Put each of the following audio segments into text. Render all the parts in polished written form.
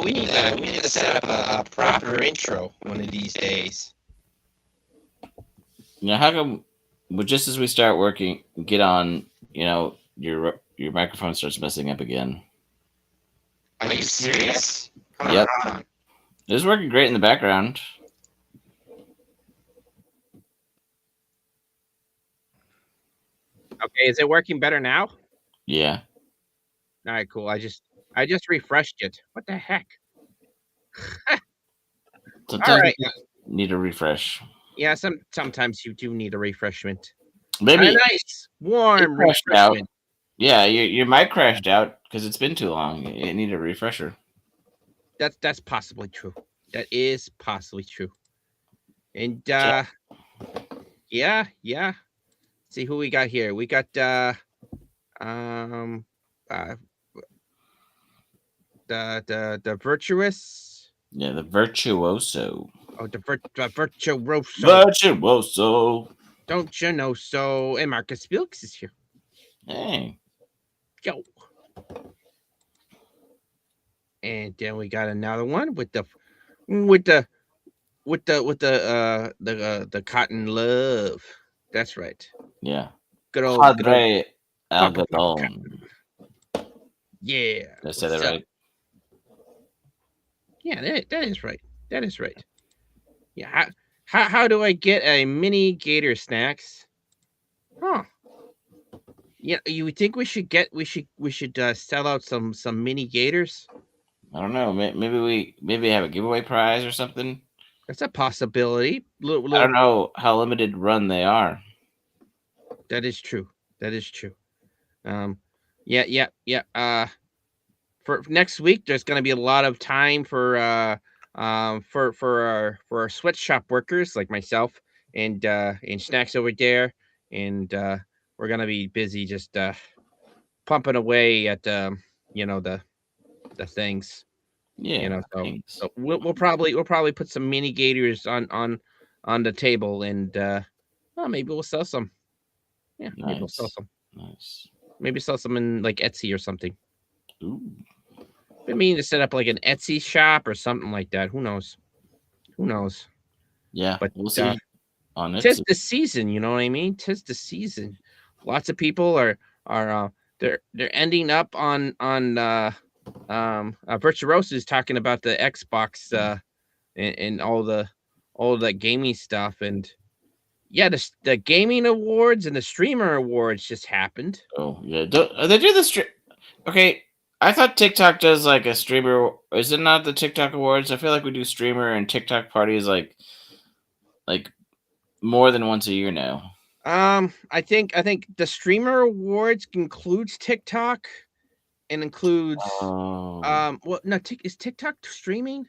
we need to set up a proper intro one of these days. How come? But just as we start working, get on. Your microphone starts messing up again. Are you serious? Yep, it was working great in the background. Okay, is it working better now? Yeah. All right, cool. I just refreshed it. What the heck? Sometimes right. you need a refresh. Yeah, sometimes you do need a refreshment. Maybe A nice warm crashed out. refreshment. Yeah, your mic crashed out because it's been too long. It needed a refresher. That's possibly true. That is possibly true. And yeah. See who we got here. We got the virtuous. Yeah, the virtuoso. Oh, the virtuoso. Virtuoso. Don't you know so? And Marcus Wilkes is here. Hey. Yo. And then we got another one with the cotton love. That's right. Yeah. Good old Padre Algodon. Yeah. Did I say that right? Yeah, that is right. That is right. Yeah. How do I get a mini gator snacks? Huh. Yeah, you think we should sell out some mini gators? I don't know. Maybe have a giveaway prize or something. That's a possibility. I don't know how limited run they are. That is true. Yeah. For next week, there's going to be a lot of time for our sweatshop workers like myself and Snacks over there, and we're going to be busy just pumping away at the things. Yeah. So we'll probably put some mini gators on the table, and maybe we'll sell some. Yeah, nice. Maybe we'll sell some. Nice. Maybe sell some in like Etsy or something. Ooh. Been meaning to set up like an Etsy shop or something like that. Who knows? Yeah, but we'll see. On tis the season, you know what I mean? Tis the season. Lots of people are they're ending up on Virtuoso is talking about the Xbox and all the gaming stuff, and yeah, the gaming awards and the streamer awards just happened. Oh yeah, they do the stream. Okay, I thought TikTok does like a streamer. Is it not the TikTok awards? I feel like we do streamer and TikTok parties like more than once a year now. I think the streamer awards includes TikTok and includes is TikTok streaming?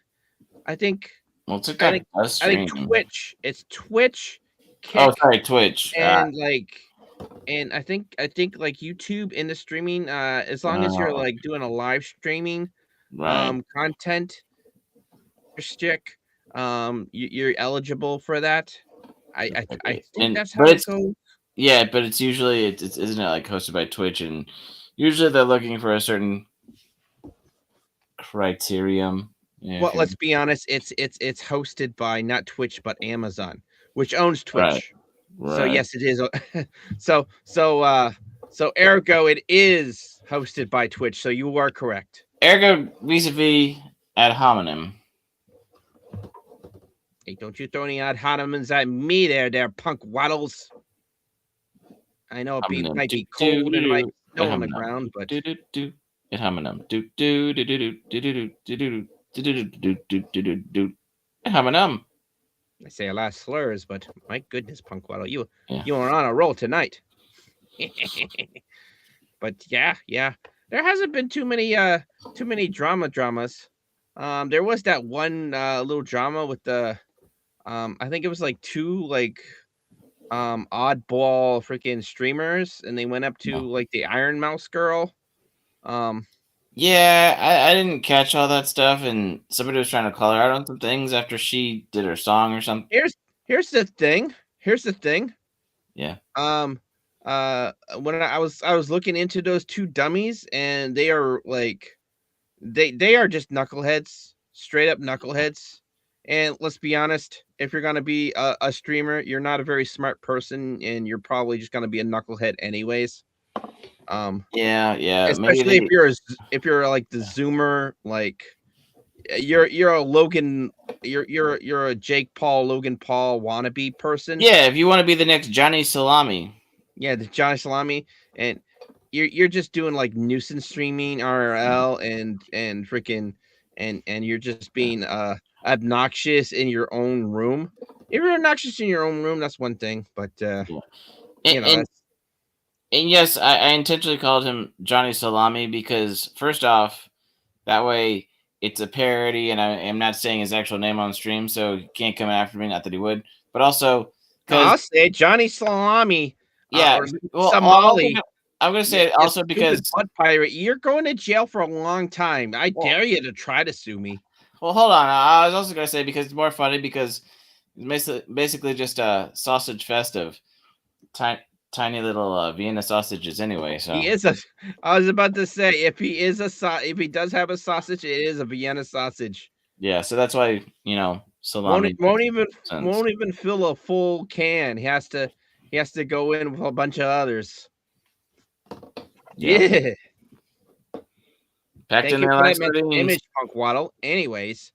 I think TikTok does stream. I think Twitch. It's Twitch. Kick, Twitch. And I think like YouTube in the streaming, as long as you're like doing a live streaming content stick, you're eligible for that. I think that's how it goes. Yeah, but it's usually it's isn't it like hosted by Twitch, and usually they're looking for a certain criterion. Yeah, well, let's be honest. It's hosted by not Twitch but Amazon, which owns Twitch. Right. So yes, it is. So ergo, it is hosted by Twitch. So you are correct. Ergo vis-a-vis ad hominem. Hey, don't you throw any ad hominems at me there, punk waddles. I know it might be cold and it might snow on the ground, but ad hominem. Ad hominem. I say a lot of slurs, but my goodness, punk waddle, you are on a roll tonight. But yeah, there hasn't been too many dramas. There was that one little drama with the I think it was like two like oddball freaking streamers, and they went up to like the Iron Mouse girl. Yeah, I didn't catch all that stuff, and somebody was trying to call her out on some things after she did her song or something. Here's the thing. Yeah. When I was looking into those two dummies, and they are like they are just knuckleheads, straight up knuckleheads. And let's be honest, if you're gonna be a streamer, you're not a very smart person, and you're probably just gonna be a knucklehead anyways. Yeah. Especially if you're like the Zoomer, like you're a Logan, you're a Jake Paul, Logan Paul wannabe person. Yeah, if you want to be the next Johnny Salami. Yeah, the Johnny Salami, and you're just doing like nuisance streaming RL and freaking and you're just being obnoxious in your own room. If you're obnoxious in your own room, that's one thing, but Yeah. you know, And yes, I intentionally called him Johnny Salami because first off, that way it's a parody, and I am not saying his actual name on stream, so he can't come after me. Not that he would, but also no, I'll because say Johnny Salami, yeah, or well, Somali. I'm gonna say it You also because stupid butt pirate, you're going to jail for a long time. I Well- dare you to try to sue me. well, hold on. I was also gonna say because it's more funny because it's basically just a sausage fest of tiny little Vienna sausages anyway. So He is a. I was about to say if he is if he does have a sausage, it is a Vienna sausage. yeah, so that's why salami Won't makes sense. even fill a full can. He has to go in with a bunch of others. Yeah. Packed Thank in you there for like that sardines. image, Punk Waddle. Anyways,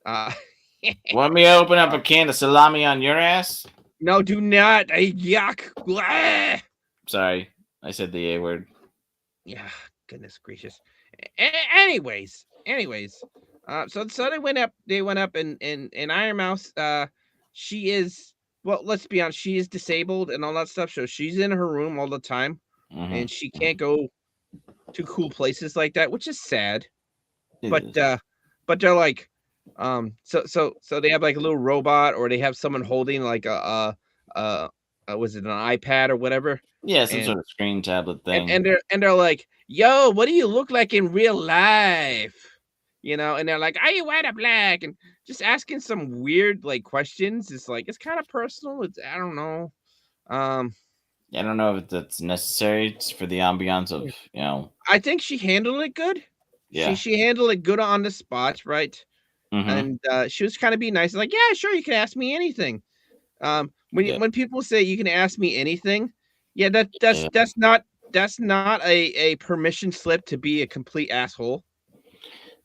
Want me to open up a can of salami on your ass? no, do not. Yuck. Blah. Sorry, I said the A word. Yeah, goodness gracious. Anyways, so they went up and Iron Mouse, she is, well, let's be honest, she is disabled and all that stuff, so she's in her room all the time, and she can't go to cool places like that, which is sad. But they're like, so they have like a little robot, or they have someone holding like was it an iPad or whatever? Yeah, some And sort of screen tablet thing. and they're like, yo, what do you look like in real life? You know, and they're like, are you white or black? And just asking some weird like questions. It's like, it's kind of personal. It's, I don't know. I don't know if that's necessary for the ambiance of I think she handled it good. Yeah. She handled it good on the spot, right? Mhm. And she was kind of being nice, like, yeah, sure, you can ask me anything. When people say you can ask me anything, yeah, that's not a permission slip to be a complete asshole.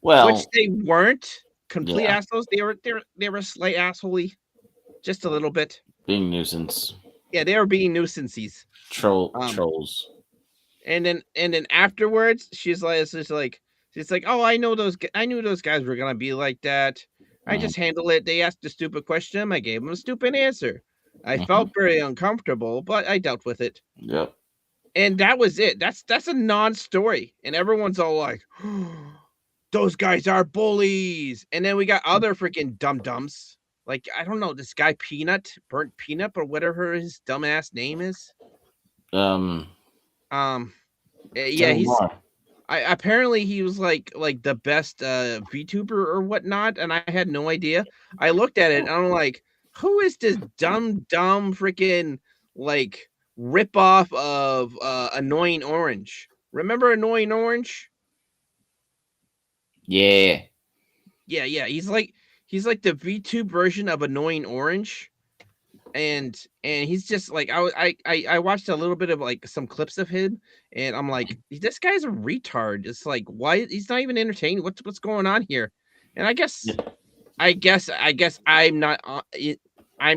Well, Which they weren't complete assholes. They were slight assholey, just a little bit. being nuisance. Yeah, they were being nuisances. Trolls. And then afterwards, she's like, oh, I knew those guys were gonna be like that. I just handled it. They asked a stupid question. I gave them a stupid answer. I felt very uncomfortable, but I dealt with it. Yep. And that was it. That's a non-story. And everyone's all like, those guys are bullies. And then we got other freaking dum-dums. Like, I don't know, this guy Burnt Peanut, or whatever his dumbass name is. Yeah, apparently he was like the best VTuber or whatnot, and I had no idea. I looked at it and I'm like, who is this dumb freaking like rip off of Annoying Orange? Remember Annoying Orange? Yeah. Yeah. He's like the VTube version of Annoying Orange. And he's just like, I watched a little bit of like some clips of him, and I'm like, this guy's a retard. It's like, why he's not even entertaining? What's going on here? And I guess I'm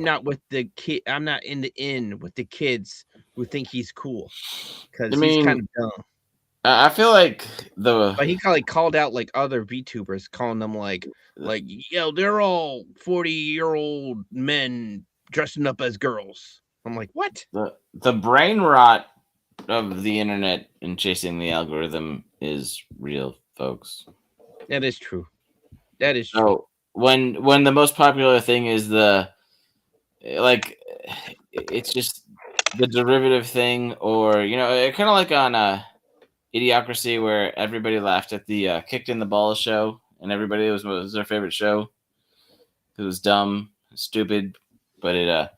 not with the kid. I'm not in with the kids who think he's cool, because he's kind of dumb. I feel like but he kind of called out like other VTubers, calling them like yo, they're all 40-year-old men dressing up as girls. I'm like, what? The brain rot of the internet and chasing the algorithm is real, folks. That is true. That is true. So when the most popular thing is it's just the derivative thing, or kind of like on Idiocracy, where everybody laughed at the kicked in the balls show, and everybody was their favorite show. It was dumb, stupid, but it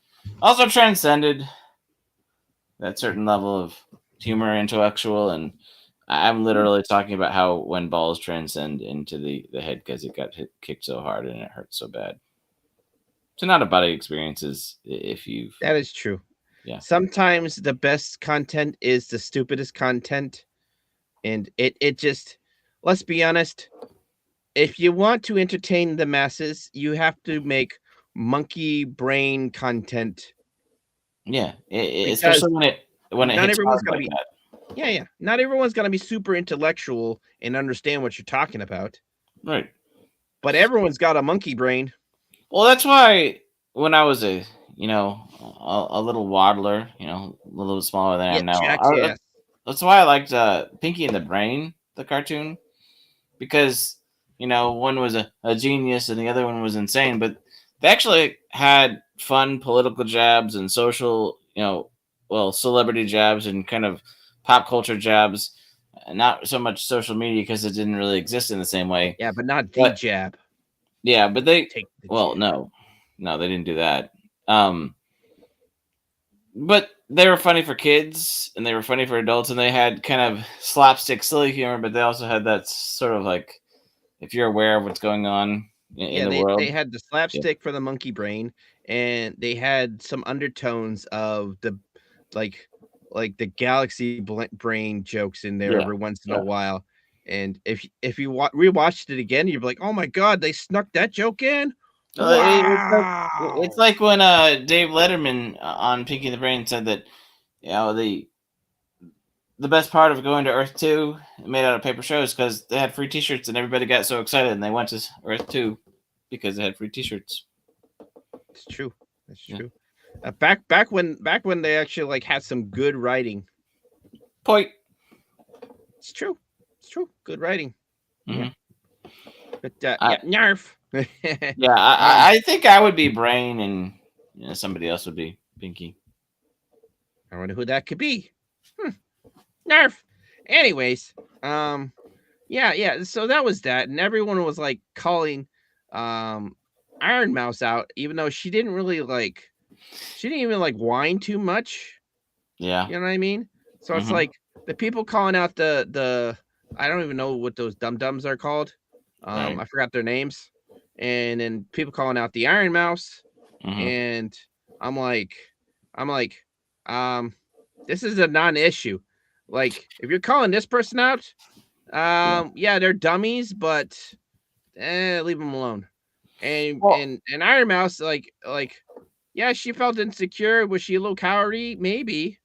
also transcended that certain level of humor, intellectual, and I'm literally talking about how when balls transcend into the head because it got kicked so hard and it hurts so bad. So not a body experiences if you've. That is true. Yeah. Sometimes the best content is the stupidest content, and it just, let's be honest, if you want to entertain the masses, you have to make monkey brain content. Yeah, Because especially when it not hits everyone's hard gonna like be that. yeah. Not everyone's gonna be super intellectual and understand what you're talking about. Right. But everyone's got a monkey brain. Well, that's why when I was a a little waddler, a little bit smaller than I Yeah, am now. jackass. That's why I liked Pinky and the Brain, the cartoon, because one was a genius and the other one was insane, but they actually had fun political jabs and social, celebrity jabs and kind of pop culture jabs. Not so much social media because it didn't really exist in the same way. Yeah, but not the But jab. yeah, but they Take the well, jab. no, they didn't do that. But they were funny for kids and they were funny for adults, and they had kind of slapstick, silly humor, but they also had that sort of like, if you're aware of what's going on in Yeah, the they world. had the Yeah, slapstick for the monkey brain, and they had some undertones of the like the galaxy brain jokes in there yeah, every once in a yeah. while. And if you rewatched it again, you'd be like, "Oh my god, they snuck that joke in! It's Wow!" like when Dave Letterman on Pinky and the Brain said that the best part of going to Earth 2 made out of paper shows because they had free T-shirts and everybody got so excited and they went to Earth 2 because they had free T-shirts. It's true. That's Yeah. true. Back when they actually like had some good writing. Point. It's true. It's true. Good writing. Mm-hmm. But yeah, Narf. Yeah, I think I would be Brain and somebody else would be Pinky. I wonder who that could be. Narf. Anyways, yeah. So that was that, and everyone was like calling Iron Mouse out, even though she didn't really like. She didn't even like whine too much. Yeah. You know what I mean? So it's Mhm. like the people calling out the I don't even know what those dum-dums are called. Right. I forgot their names. And then people calling out the Iron Mouse. Mhm. And I'm like, this is a non-issue. Like, if you're calling this person out, yeah, they're dummies, but leave them alone. And Well- and Iron Mouse, like, yeah, she felt insecure. Was she a little cowardly? Maybe.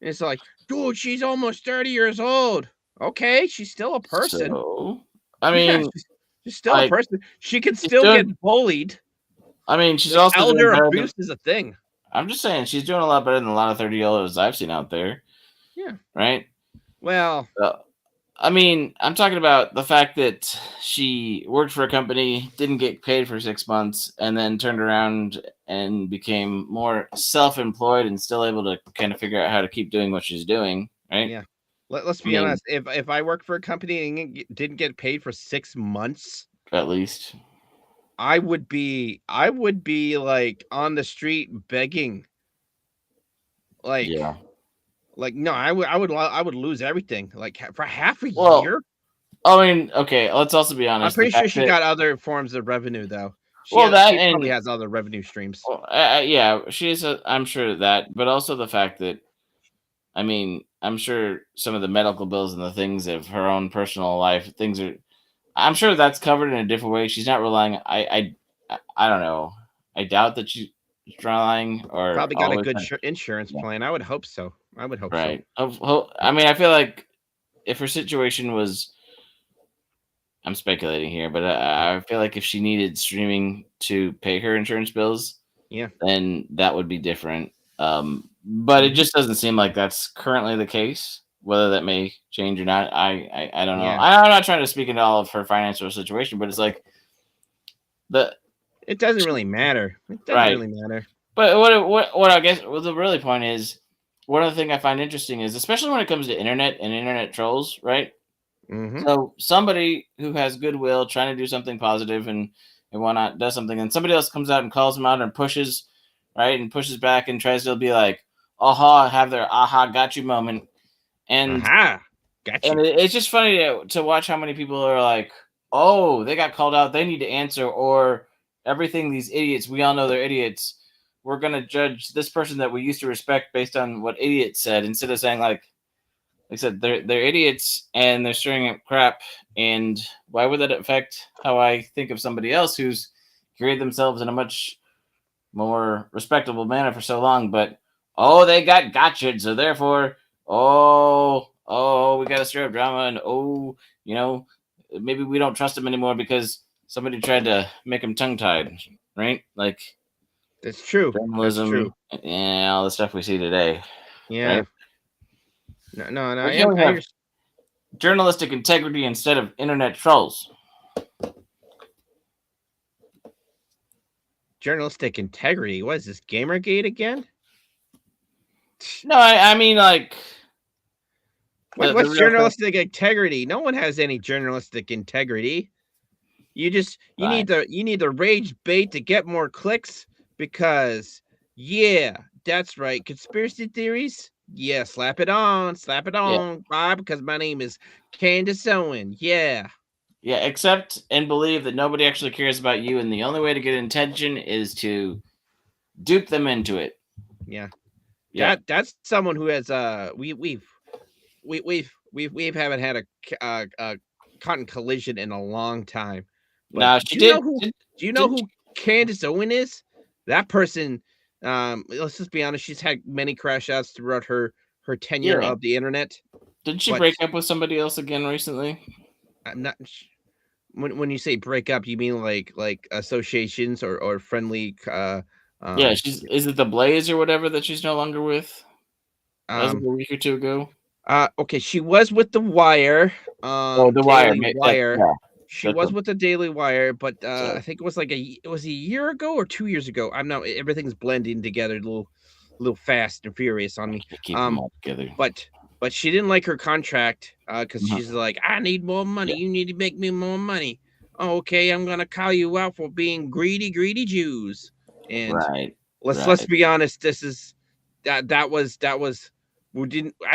And it's like, dude, she's almost 30 years old. Okay, she's still a person. So, I Yeah, mean, she's still a like, person. She can she's still doing- get bullied. I mean, she's Like, also doing elder better abuse is a thing. I'm just saying she's doing a lot better than a lot of 30-year-olds I've seen out there. Yeah. Right. Well, I mean, I'm talking about the fact that she worked for a company, didn't get paid for 6 months, and then turned around and became more self-employed and still able to kind of figure out how to keep doing what she's doing, right? yeah. Let's be honest. If I worked for a company and didn't get paid for 6 months, At least. I would be like on the street begging. Like, Yeah. like no, I would lose everything. Like for half a Well, year. I mean, okay, let's also be I'm honest. pretty sure she got other forms of revenue though. She probably has other revenue streams. Well, yeah, I'm sure of that, but also the fact that, I mean, I'm sure some of the medical bills and the things of her own personal life, I'm sure that's covered in a different way. She's not relying. I don't know. I doubt that she's relying or Probably got a always good insurance plan. I would hope so. right. I mean, I feel like if her situation was, I'm speculating here, but I feel like if she needed streaming to pay her insurance bills, Yeah, then that would be different. But it just doesn't seem like that's currently the case. Whether that may change or not, I don't know. Yeah. I'm not trying to speak into all of her financial situation, but it's like it doesn't really matter. It doesn't Right. really matter. But what I guess the really point is, one of the things I find interesting is, especially when it comes to internet and internet trolls, right? Mhm. So somebody who has goodwill, trying to do something positive and whatnot, does something, and somebody else comes out and calls them out and pushes, right, and pushes back and tries to be like, aha, have their aha got you moment, and Aha. Got And you. it's just funny to watch how many people are like, oh, they got called out, they need to answer, or everything these idiots, we all know they're idiots. We're going to judge this person that we used to respect based on what idiot said, instead of saying, like I said, they're idiots and they're stirring up crap. And why would that affect how I think of somebody else who's carried themselves in a much more respectable manner for so long? But they got gotcha, so therefore, we got to stir up drama, and maybe we don't trust them anymore because somebody tried to make them tongue tied, right? Like that's true. Journalism, That's true. and all the stuff we see today. Yeah. Right? No. We can only have journalistic integrity instead of internet trolls. Journalistic integrity. What is this, Gamergate again? No, I mean, like, what's journalistic integrity? No one has any journalistic integrity. You need the rage bait to get more clicks because that's right. Conspiracy theories. Yeah, slap it on, Bob, because my name is Candace Owen. Yeah. Yeah, accept and believe that nobody actually cares about you, and the only way to get attention is to dupe them into it. Yeah. That's someone who has we haven't had a cotton collision in a long time. But no, she did. Do you know who Candace Owen is? That person. Let's just be honest. She's had many crash outs throughout her tenure of the internet. Didn't she break up with somebody else again recently? I'm not. When you say break up, you mean like associations or friendly? Yeah, is it the Blaze or whatever that she's no longer with? That was like a week or two ago. Okay, she was with the Wire. The Daily Wire. She was with the Daily Wire, but I think it was a year ago or 2 years ago. I'm not. Everything's blending together a little fast and furious on me. Keep them all together. But she didn't like her contract because she's like, I need more money. You need to make me more money. Oh, okay, I'm gonna call you out for being greedy Jews. And let's be honest. This is that was. I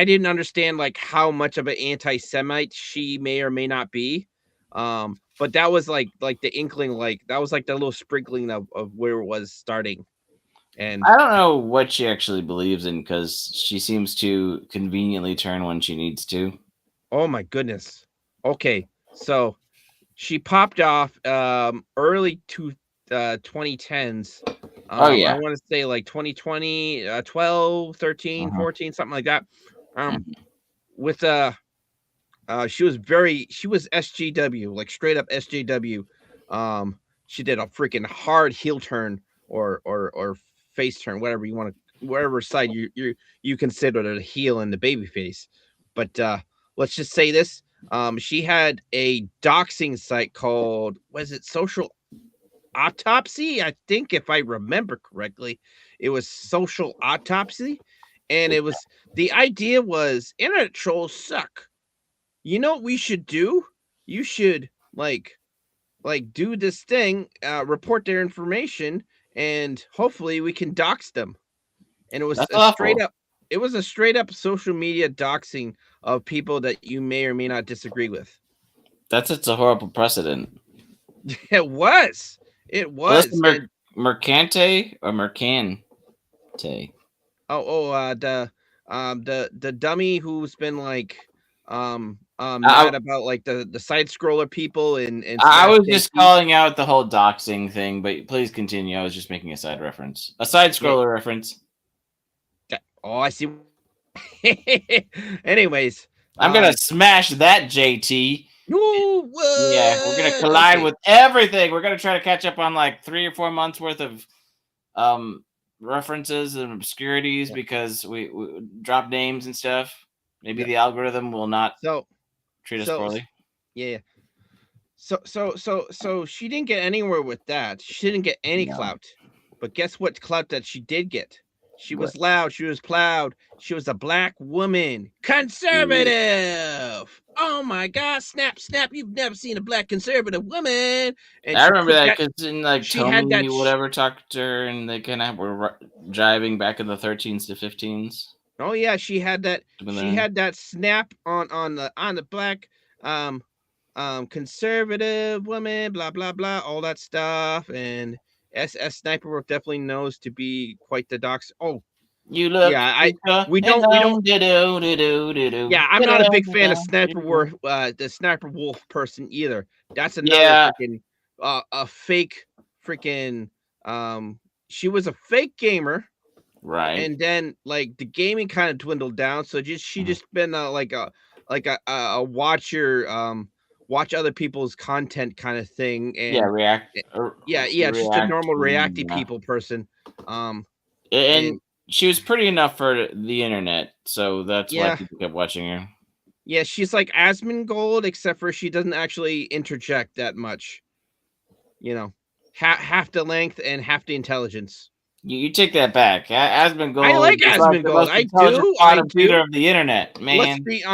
didn't understand like how much of an anti-Semite she may or may not be. But that was like the inkling, like that was like the little sprinkling of where it was starting. And I don't know what she actually believes in because she seems to conveniently turn when she needs to. Oh my goodness. Okay, so she popped off early 2010s. I want to say like 2020, 12, 13, 14, something like that. With she was SJW, like straight up SJW. She did a freaking hard heel turn or face turn, whatever you want to, whatever side you consider the heel and the baby face. But let's just say this. She had a doxing site called, was it Social Autopsy? I think if I remember correctly, it was Social Autopsy. And it was, the idea was internet trolls suck. You know what we should do? You should like do this thing, report their information, and hopefully we can dox them. And it was it was a straight up social media doxing of people that you may or may not disagree with. It's a horrible precedent. It was. Mercante or Mercante? The dummy who's been like mad about like the side scroller people and I was just calling out the whole doxing thing, but please continue. I was just making a side reference. A side scroller reference. Oh, I see. Anyways, I'm gonna smash that, JT. Ooh, yeah, we're gonna collide with everything. We're gonna try to catch up on like 3 or 4 months worth of references and obscurities because we drop names and stuff. Maybe the algorithm will not treat us poorly. Yeah. So she didn't get anywhere with that. She didn't get any clout. But guess what clout that she did get? She was loud. She was proud. She was a black woman. Conservative. Oh my God. Snap. You've never seen a black conservative woman. And I remember that because in like Tony whatever talked to her and they kind of were driving back in the 13s to 15s. Oh yeah, she had that. She had that snap on the black conservative woman, blah blah blah, all that stuff. And SS Sniper definitely knows to be quite the dox. Oh You look. yeah, we don't. Yeah, I'm not a big fan of Sniper Wolf, the Sniper Wolf person either. That's another freaking a fake freaking she was a fake gamer. Right. And then like the gaming kind of dwindled down. So she just been like a watch other people's content kind of thing. And react. yeah, just a normal reacty people person. And she was pretty enough for the internet, so that's why Yeah. people kept watching her. Yeah, she's like Asmongold, except for she doesn't actually interject that much. You know, half the length and half the intelligence. You take that back. Asmongold. I like Asmongold. I do. Of the internet, man. Let's be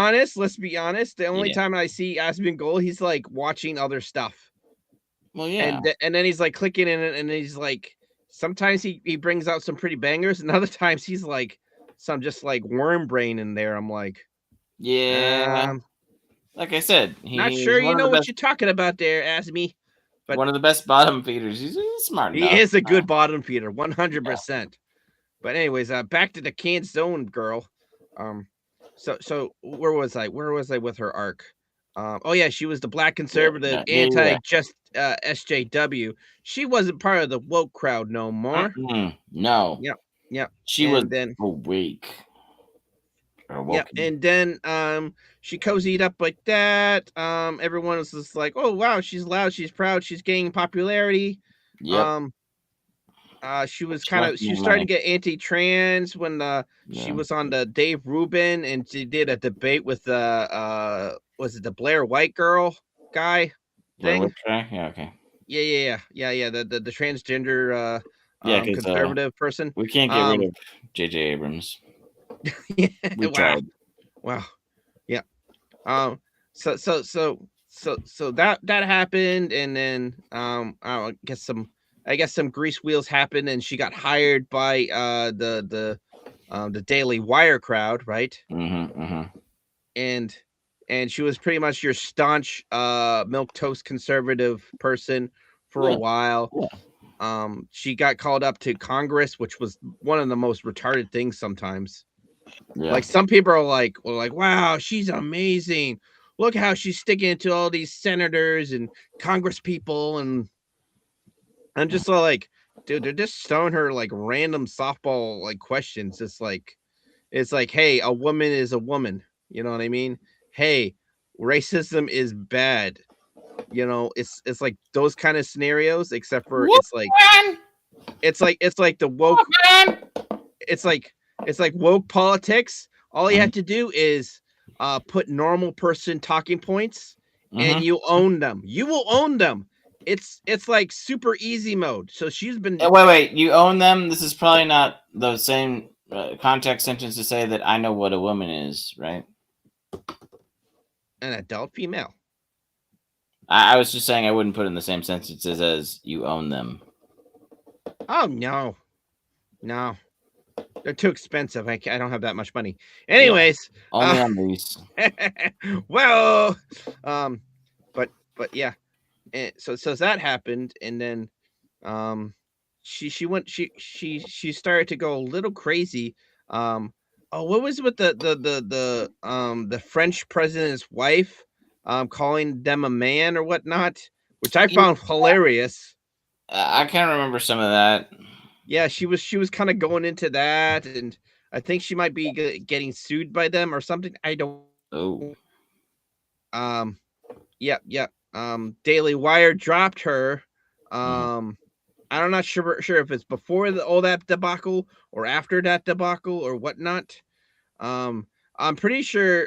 honest. The only time I see Asmongold, he's like watching other stuff. Well, yeah. And then he's like clicking in it, and he's like, sometimes he brings out some pretty bangers, and other times he's like some just like worm brain in there. I'm like, yeah. Like I said, not sure you know what you're talking about there, Asmi. But one of the best bottom feeders. He's smart enough. He is a good bottom feeder, 100%. But anyways, back to the Can't Zone girl. So where was I? Where was I with her arc? Oh yeah, she was the black conservative just SJW. She wasn't part of the woke crowd no more. No. Yep. She was then awake. Yeah, and then she cozied up like that. Everyone was just like, oh wow, she's loud, she's proud, she's gaining popularity. Yep. She was starting to get anti-trans when she was on the Dave Rubin, and she did a debate with was it the Blair White girl guy thing? Yeah, okay. Yeah. The transgender conservative person. We can't get rid of J.J. Abrams. Yeah, we tried. Wow. Yeah. So that happened, and then I guess some grease wheels happened, and she got hired by the Daily Wire crowd, right? And she was pretty much your staunch milquetoast conservative person for a while. She got called up to Congress, which was one of the most retarded things sometimes. Like some people are like, wow, she's amazing. Look how she's sticking it to all these senators and Congress people, and I'm just like, dude, they're just throwing her like random softball like questions. It's like, hey, a woman is a woman. You know what I mean? Hey, racism is bad. You know, it's like those kind of scenarios, except for it's like the woke. It's like woke politics. All you have to do is put normal person talking points, and you own them. You will own them. It's like super easy mode. So she's been. Wait. You own them. This is probably not the same context sentence to say that I know what a woman is, right? An adult female. I was just saying I wouldn't put it in the same sentences as you own them. Oh no. They're too expensive. I don't have that much money. Anyways, only on these. Well, but yeah, and so that happened, and then she started to go a little crazy. What was with the French president's wife calling them a man or whatnot, which I found hilarious. I can't remember some of that. Yeah, she was kind of going into that, and I think she might be getting sued by them or something. I don't. Oh. Yeah. Daily Wire dropped her. I'm not sure if it's before all that debacle or after that debacle or whatnot. I'm pretty sure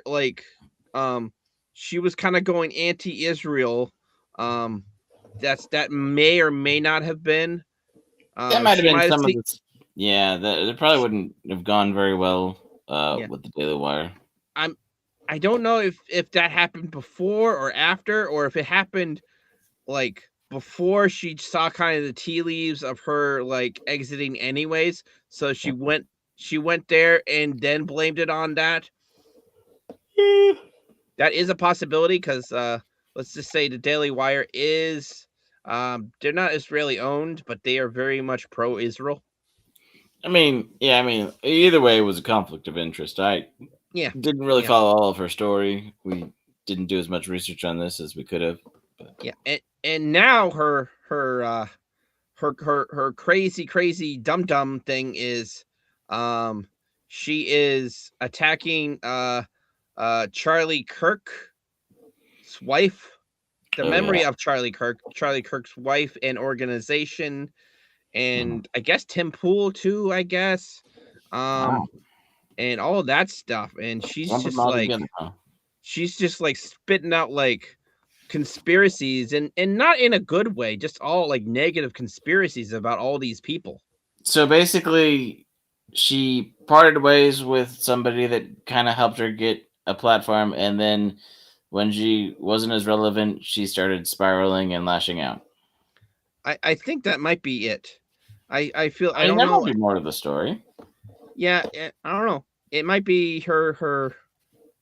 she was kind of going anti-Israel. That may or may not have been. That might have been some of this. Yeah, that probably wouldn't have gone very well with the Daily Wire. I don't know if that happened before or after, or if it happened like before she saw kind of the tea leaves of her like exiting anyways. So she went she went there and then blamed it on that. That is a possibility because let's just say the Daily Wire is they're not Israeli owned, but they are very much pro-Israel. I mean, either way, it was a conflict of interest. I didn't really follow all of her story. We didn't do as much research on this as we could have. But. Yeah, and now her crazy dumb thing is, she is attacking Charlie Kirk's wife, the memory of Charlie Kirk's wife and organization, and I guess Tim Pool too, I guess. And all of that stuff. And she's just like spitting out like conspiracies and not in a good way, just all like negative conspiracies about all these people. So basically, she parted ways with somebody that kind of helped her get a platform, and then when she wasn't as relevant, she started spiraling and lashing out. I think that might be it. I feel I don't know. There might be more to the story. Yeah, I don't know. It might be her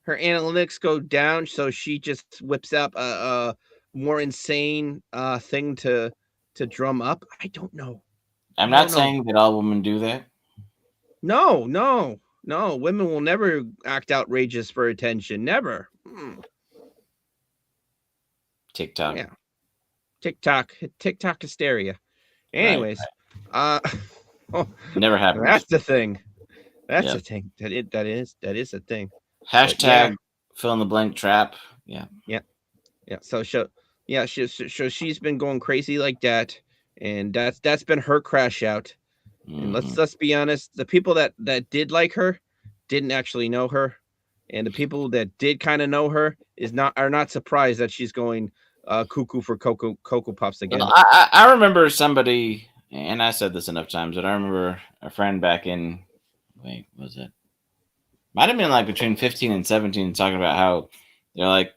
analytics go down, so she just whips up a more insane thing to drum up. I don't know. I'm not saying that all women do that. No. Women will never act outrageous for attention. Never. TikTok. Yeah. TikTok hysteria. Anyways, never happened. That's the thing. That's a thing. That is a thing. Hashtag fill in the blank trap. Yeah. So she's been going crazy like that, and that's been her crash out. And let's be honest, the people that did like her didn't actually know her, and the people that did kind of know her are not surprised that she's going cuckoo for Cocoa Puffs again. Well, I remember somebody, and I said this enough times, but I remember a friend back in, was it? Might have been like between 15 and 17 talking about how they're like,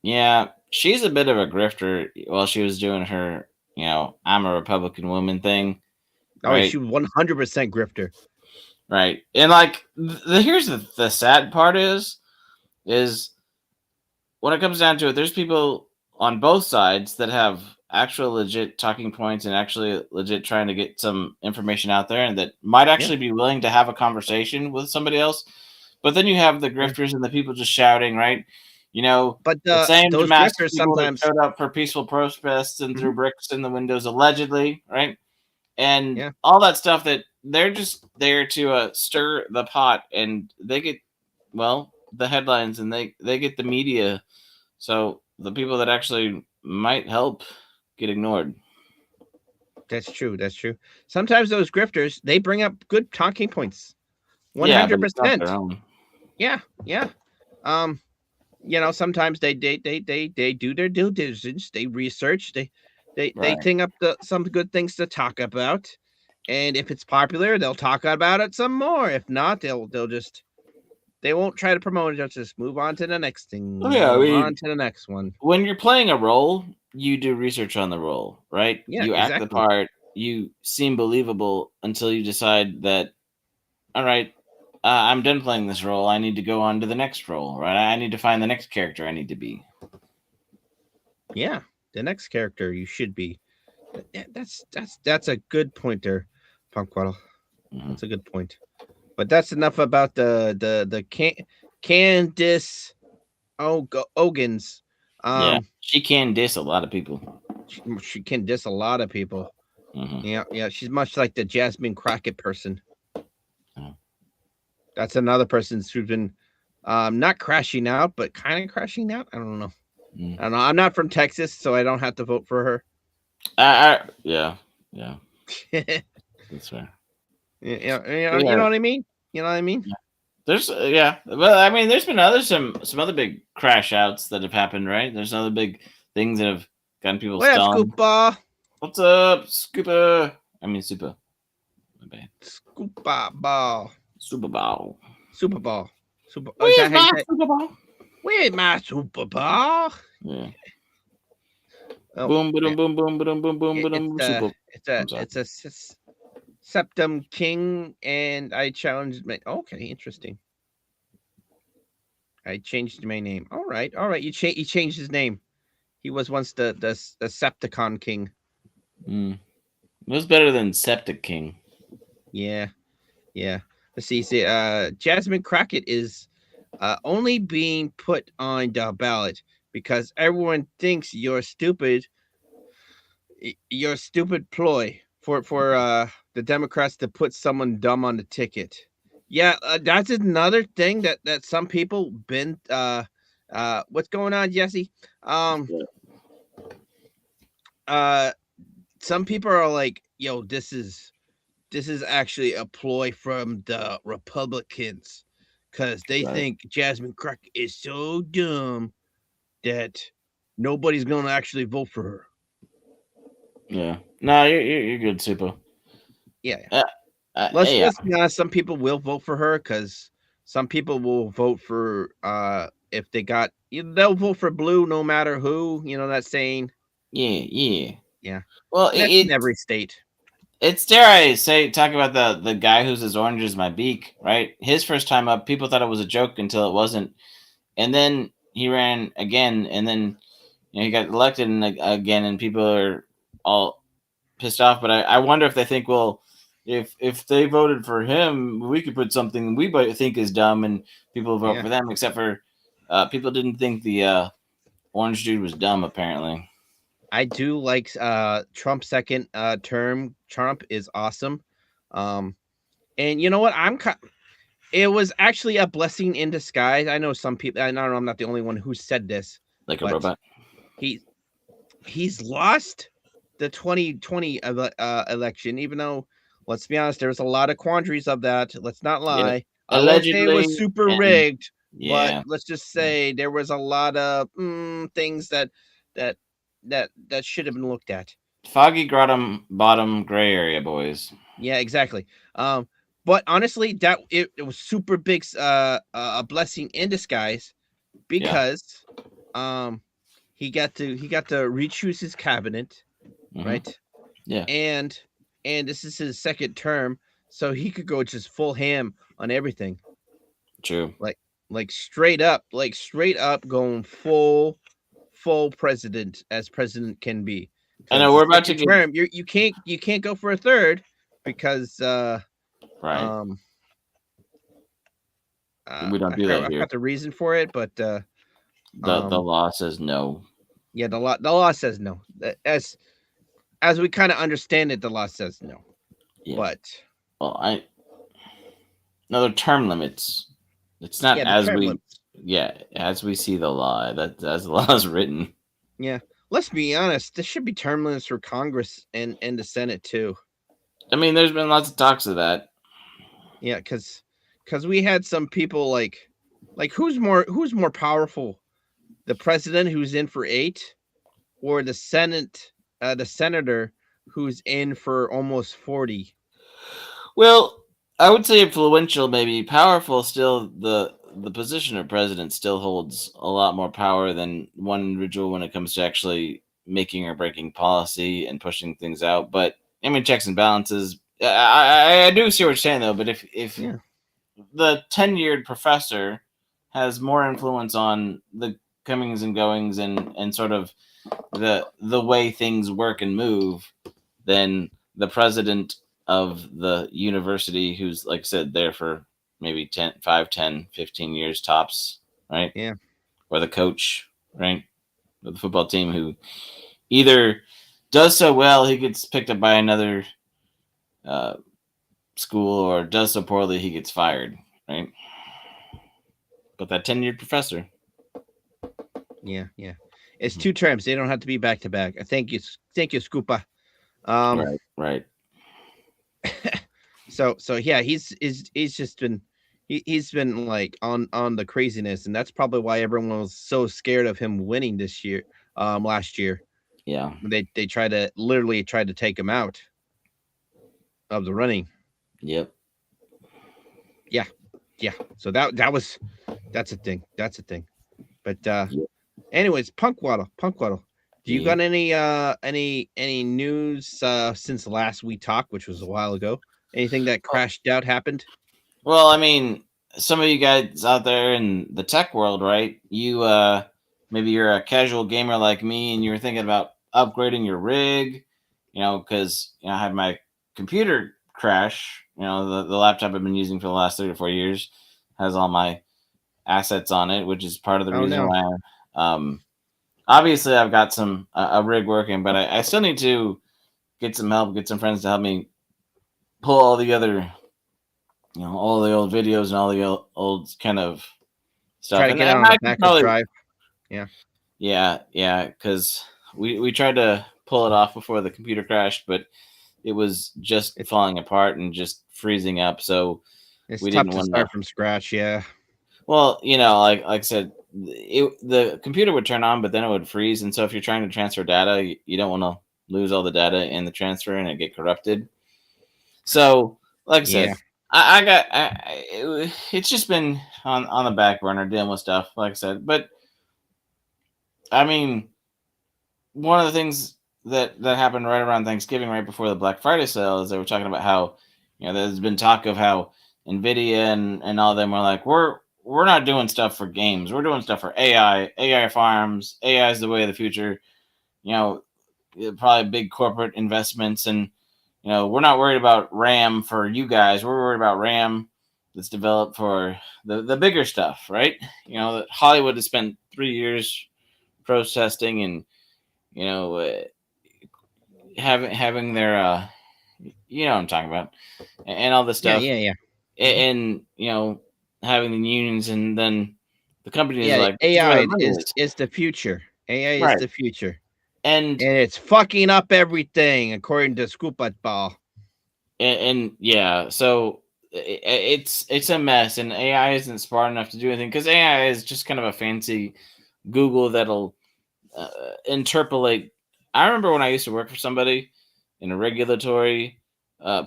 yeah, she's a bit of a grifter while she was doing her, I'm a Republican woman thing. Right? She 100% grifter. Right. And like, here's the sad part is when it comes down to it, there's people on both sides that have actual legit talking points and actually legit trying to get some information out there and that might actually be willing to have a conversation with somebody else. But then you have the grifters and the people just shouting, right? But the same those Damascus grifters people sometimes that showed up for peaceful protests and threw bricks in the windows allegedly, right? And all that stuff that they're just there to stir the pot, and they get the headlines and they get the media. So the people that actually might help get ignored. That's true. Sometimes those grifters, they bring up good talking points. 100%. Yeah. Sometimes they do their due diligence, they research, they think up some good things to talk about, and if it's popular, they'll talk about it some more. If not, they won't try to promote it. They'll just move on to the next thing. On to the next one. When you're playing a role, you do research on the role, right? You act the part. You seem believable until you decide that, all right, I'm done playing this role. I need to go on to the next role, right? I need to find the next character I need to be. Yeah, the next character you should be. That's a good point there, Punkwaddle. That's a good point. But that's enough about the Candice Ogans. She can diss a lot of people. She can diss a lot of people. Yeah. She's much like the Jasmine Crockett person. That's another person who's been not crashing out, but kind of crashing out. I don't know. I don't know. I'm not from Texas, so I don't have to vote for her. Yeah. That's fair. You know what I mean? Yeah. There's well, I mean, there's been some other big crash outs that have happened, right? There's other big things that have gotten people stoned. Scoopa? What's up, Scoopa? I mean, Super. My bad. Scoopa ball. Super Bowl. Super Bowl. Where's my Super Bowl? Where's my Super Bowl? Yeah. Boom, boom, boom, boom, boom, boom, boom, boom. It's a Septum King, and I challenged my. Okay, interesting. I changed my name. All right. You changed his name. He was once the Septicon King. It was better than Septic King. Yeah. Let's see. Jasmine Crockett is only being put on the ballot because everyone thinks you're stupid. Your stupid ploy for the Democrats to put someone dumb on the ticket. Yeah, that's another thing that some people been. What's going on, Jesse? Uh, some people are like, "Yo, this is actually a ploy from the Republicans because they think Jasmine Crockett is so dumb that nobody's going to actually vote for her." Yeah. No, you're good, Super. Yeah. Let's be honest. Some people will vote for her because some people will vote for if they got they'll vote for blue no matter who. You know that saying. Yeah. Well, that's in every state. It's dare I say talk about the guy who's as orange as my beak, right? His first time up, people thought it was a joke until it wasn't, and then he ran again, and then he got elected again, and people are all pissed off. But I wonder if they think, well, if they voted for him, we could put something we think is dumb, and people vote for them. Except for people didn't think the orange dude was dumb. Apparently, I do like Trump's second term. Trump is awesome, and you know what? It was actually a blessing in disguise. I know some people. I know I'm not the only one who said this. Like a robot. He's lost the 2020 election, even though, let's be honest, there was a lot of quandaries of that. Let's not lie. Yeah. I won't say it was super rigged, yeah. but let's just say there was a lot of things that should have been looked at. Foggy bottom gray area, boys. Yeah, exactly. But honestly, that it was super big, a blessing in disguise because, he got to re-choose his cabinet, right? Yeah, and this is his second term, so he could go just full ham on everything. True. Like straight up going full president as president can be. I know we're about to get term. You can't go for a third because right. We don't do that here. I got the reason for it, but the law says no. Yeah, the law says no. As we kind of understand it, the law says no. Yeah. But no, the term limits. It's not as we see the law. That as the law is written. Yeah, let's be honest. This should be term limits for Congress and the Senate too. I mean, there's been lots of talks of that. Yeah, because we had some people like who's more powerful, the president who's in for 8, or the Senate, the senator who's in for almost 40. Well, I would say influential, maybe powerful. Still, the position of president still holds a lot more power than one individual when it comes to actually making or breaking policy and pushing things out. But I mean, checks and balances. I do see what you're saying, though. But if the tenured professor has more influence on the comings and goings and sort of the way things work and move than the president of the university, who's, like I said, there for maybe 5, 10, 15 years tops, right? Yeah. Or the coach, right? Of the football team, who either does so well he gets picked up by another school, or does so poorly he gets fired, right? But that tenured professor. Yeah. It's 2 terms. They don't have to be back to back. Thank you, Scoopa. Right. So yeah, he's just been he's been like on the craziness, and that's probably why everyone was so scared of him winning this year, last year. Yeah, they literally tried to take him out of the running. Yep. Yeah. So that's a thing. But anyways, Punk Waddle. Do you got any news since last we talked, which was a while ago? Anything that crashed out happened? Well, I mean, some of you guys out there in the tech world, right? You maybe you're a casual gamer like me, and you're thinking about upgrading your rig, because I had my computer crash. The laptop I've been using for the last 3 to 4 years has all my assets on it, which is part of the Oh, reason no. why. Obviously, I've got some a rig working, but I still need to get some help, get some friends to help me pull all the other, all the old videos and all the old kind of stuff. Try to And get it on I a could backup probably, drive. Yeah. yeah, because we tried to pull it off before the computer crashed, but it was just falling apart and just freezing up. So It's we tough didn't to want start to. from scratch. Yeah. Well, like I said, the computer would turn on, but then it would freeze. And so if you're trying to transfer data, you don't want to lose all the data in the transfer and it get corrupted. So, like I Yeah. said, it's just been on the back burner dealing with stuff, like I said. But I mean, one of the things that happened right around Thanksgiving, right before the Black Friday sale, is they were talking about how there's been talk of how Nvidia and all of them were like, we're not doing stuff for games, we're doing stuff for AI farms. AI is the way of the future. Probably big corporate investments, and we're not worried about RAM for you guys. We're worried about RAM that's developed for the bigger stuff, right? That Hollywood has spent 3 years protesting and you know uh, having their what I'm talking about, and all this Yeah. stuff, Yeah. Yeah. and having the unions, and then the company is Yeah. like, this is where the AI money is, is the future. AI is right? the future. And And it's fucking up everything, according to Scoopet Ball. and yeah, so it's a mess, and AI isn't smart enough to do anything because AI is just kind of a fancy Google that'll interpolate. I remember when I used to work for somebody in a regulatory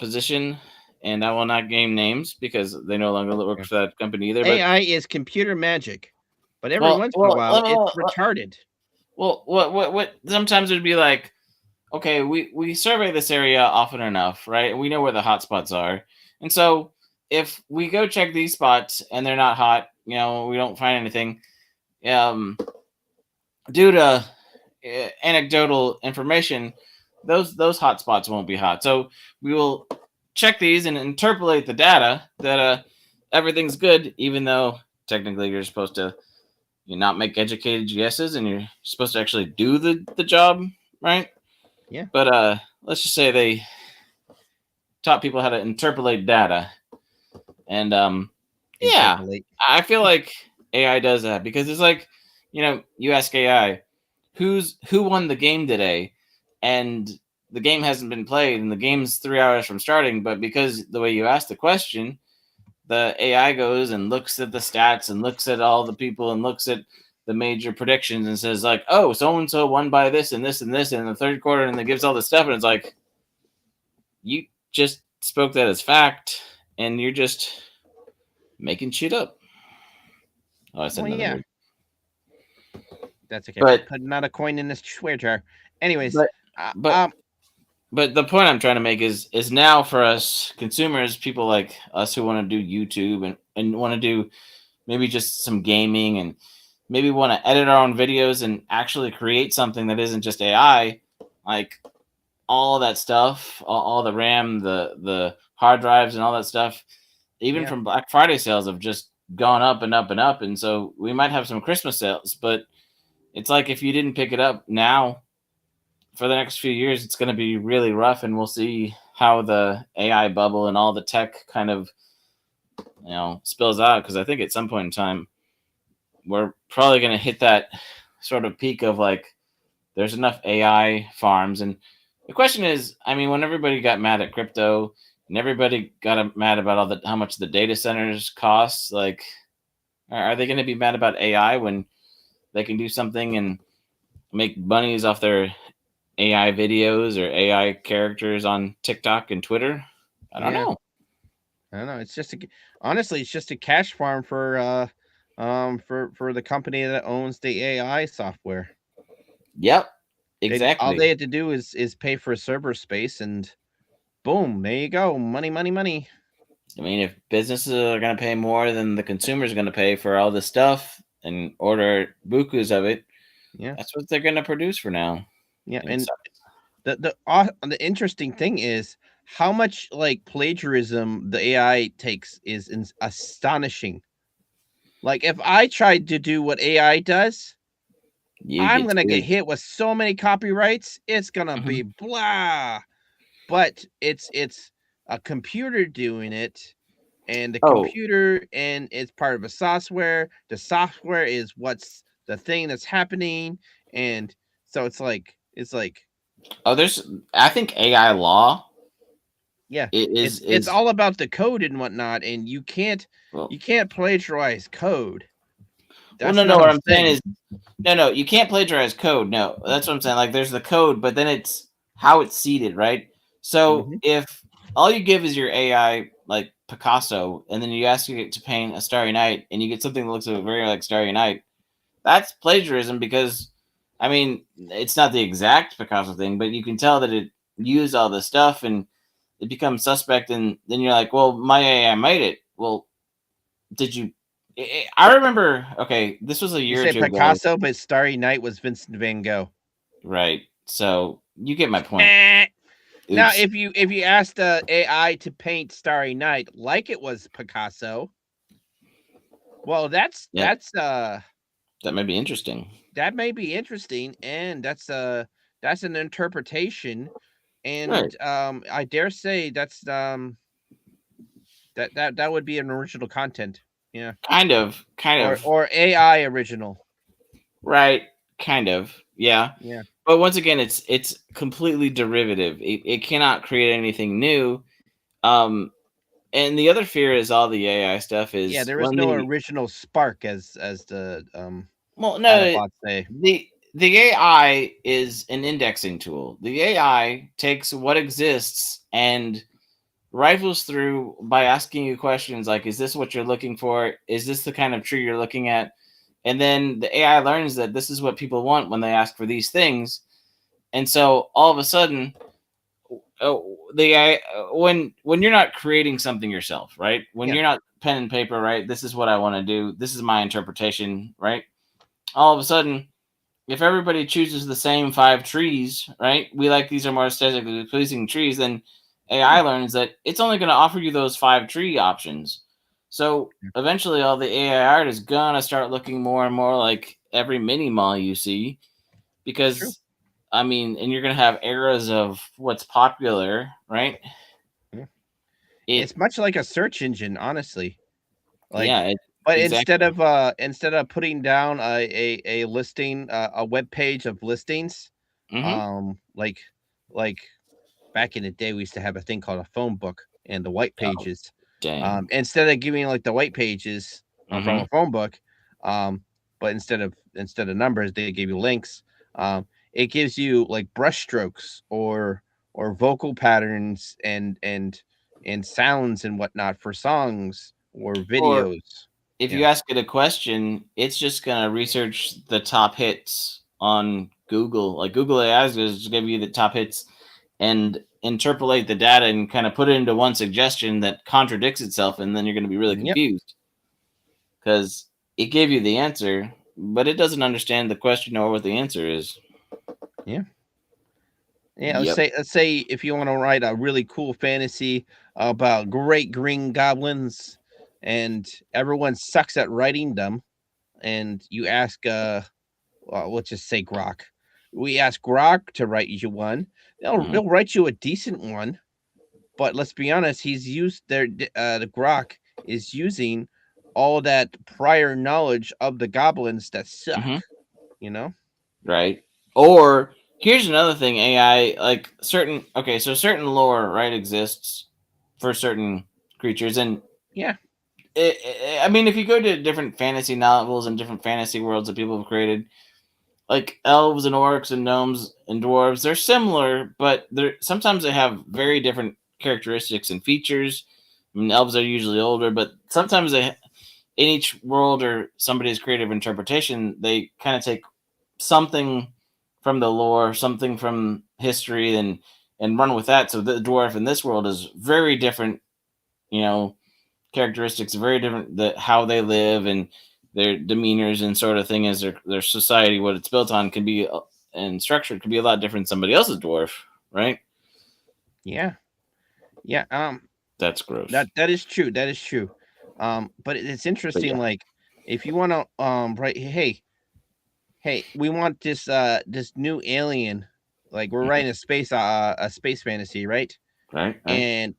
position, and I will not name names because they no longer work Yeah. for that company either. But AI is computer magic, but every well, once in a well, while, let me- it's retarded. well, what? Sometimes it'd be like, okay, we survey this area often enough, right? And we know where the hot spots are, and so if we go check these spots and they're not hot, we don't find anything. Um, Due to anecdotal information, those hot spots won't be hot. So we will check these and interpolate the data that everything's good, even though technically you're supposed to not make educated guesses and you're supposed to actually do the job, right? Yeah. But let's just say they taught people how to interpolate data, and yeah, Interpolate. I feel like AI does that because it's like, you ask AI, who won the game today, and the game hasn't been played and the game's 3 hours from starting, but because the way you asked the question, the AI goes and looks at the stats and looks at all the people and looks at the major predictions and says like, oh, so and so won by this and this and this in the third quarter, and it gives all this stuff, and it's like, you just spoke that as fact and you're just making shit up. Oh, I said Well, another yeah. word. That's okay. But Put not a coin in this swear jar. Anyways, but but but the point I'm trying to make is now for us consumers, people like us who want to do YouTube and want to do maybe just some gaming and maybe want to edit our own videos and actually create something that isn't just AI, like all that stuff, all the RAM, the hard drives and all that stuff, even yeah. from Black Friday sales have just gone up and up and up. And so we might have some Christmas sales, but it's like if you didn't pick it up now, for the next few years, it's going to be really rough, and we'll see how the AI bubble and all the tech kind of, spills out. Because I think at some point in time, we're probably going to hit that sort of peak of like, there's enough AI farms. And the question is, I mean, when everybody got mad at crypto and everybody got mad about how much the data centers cost, like, are they going to be mad about AI when they can do something and make monies off their AI videos or AI characters on TikTok and Twitter? I don't Yeah. know. I don't know. It's just honestly, it's just a cash farm for the company that owns the AI software. Yep, All exactly. they had to do is pay for server space, and boom, there you go. Money, money, money. I mean, if businesses are going to pay more than the consumers are going to pay for all this stuff and order bukus of it, Yeah, that's what they're going to produce for now. yeah. And The interesting thing is how much like plagiarism the AI takes is astonishing. Like if I tried to do what AI does, you I'm get gonna get sued. hit with so many copyrights. It's gonna be blah. But it's a computer doing it, and the Oh, computer and it's part of a software. The software is what's the thing that's happening, and so it's like I think AI law yeah, is it's is all about the code and whatnot, and well, you can't plagiarize code. well, That's no, no. not What a I'm saying thing. is, no. You can't plagiarize code. No, that's what I'm saying. Like, there's the code, but then it's how it's seeded, right? So Mhm. if all you give is your AI, like Picasso, and then you ask it to paint a Starry Night, and you get something that looks very like Starry Night, that's plagiarism because, I mean, it's not the exact Picasso thing, but you can tell that it used all this stuff, and it becomes suspect. And then you're like, well, my AI made it. Well, did you? I remember. Okay, this was a You year or say two ago, Picasso, but Starry Night was Vincent Van Gogh. right? So you get my point. Eh. Now, Oops. if you asked the AI to paint Starry Night like it was Picasso, well, Yep, that may be interesting. that may be interesting, and that's an interpretation, Right. and I dare say that's that would be an original content, yeah, Kind of. Kind of. or AI original, Right. Kind of. Yeah. yeah, But once again, it's completely derivative. It cannot create anything new. Um, and the other fear is all the AI stuff yeah. is There is when no the original spark, as the well, no, Autobots say. the AI is an indexing tool. The AI takes what exists and rifles through by asking you questions like, "Is this what you're looking for? Is this the kind of tree you're looking at?" And then the AI learns that this is what people want when they ask for these things, and so all of a sudden the AI, when you're not creating something yourself, right? When Yeah, you're not pen and paper, right? This is what I want to do. This is my interpretation, right? All of a sudden, if everybody chooses the same 5 trees, right? We like these are more aesthetically pleasing trees, then AI learns that it's only going to offer you those 5 tree options. So yeah, eventually, all the AI art is gonna start looking more and more like every mini mall you see, it's true. because I mean, and you're gonna have eras of what's popular, right? Yeah. It, It's much like a search engine, honestly. yeah, Like, but exactly. instead of putting down a listing, a web page of listings, Mm-hmm. like like back in the day, we used to have a thing called a phone book and the white Oh, pages. dang. Instead of giving like the white pages from Mm-hmm. a phone book, but instead of numbers, they give you links. It gives you like brush strokes or vocal patterns and sounds and whatnot for songs or Or videos. if Yeah. you ask it a question, it's just gonna research the top hits on Google. Like Google AI is going to give you the top hits and interpolate the data and kind of put it into one suggestion that contradicts itself, and then you're going to be really Yep. confused because it gave you the answer, but it doesn't understand the question or what the answer is. Yeah. Yeah, Yep. let's say if you want to write a really cool fantasy about great green goblins and everyone sucks at writing them, and you ask well, let's just say Grok. We ask Grok to write you one. Mhm. He'll write you a decent one, but let's be honest, he's used the Grok is using all that prior knowledge of the goblins that suck, Mhm. you know? Right. Or here's another thing: AI, like certain. Okay, so certain lore, right, exists for certain creatures, and Yeah. I mean, if you go to different fantasy novels and different fantasy worlds that people have created, like elves and orcs and gnomes and dwarves, they're similar, but they're sometimes they have very different characteristics and features. I mean, elves are usually older, but sometimes they, in each world or somebody's creative interpretation, they kind of take something from the lore, something from history, and and run with that. So the dwarf in this world is very different, you know, characteristics, very different, that how they live and their demeanors and sort of thing, as their society, what it's built on, can be and structured could be a lot different than somebody else's dwarf, right? Yeah. Yeah. That's gross. That is true. That is true. But it's interesting. yeah. Like, if you want to, right? Hey, we want this new alien. Like, we're writing a space fantasy, right? Right. And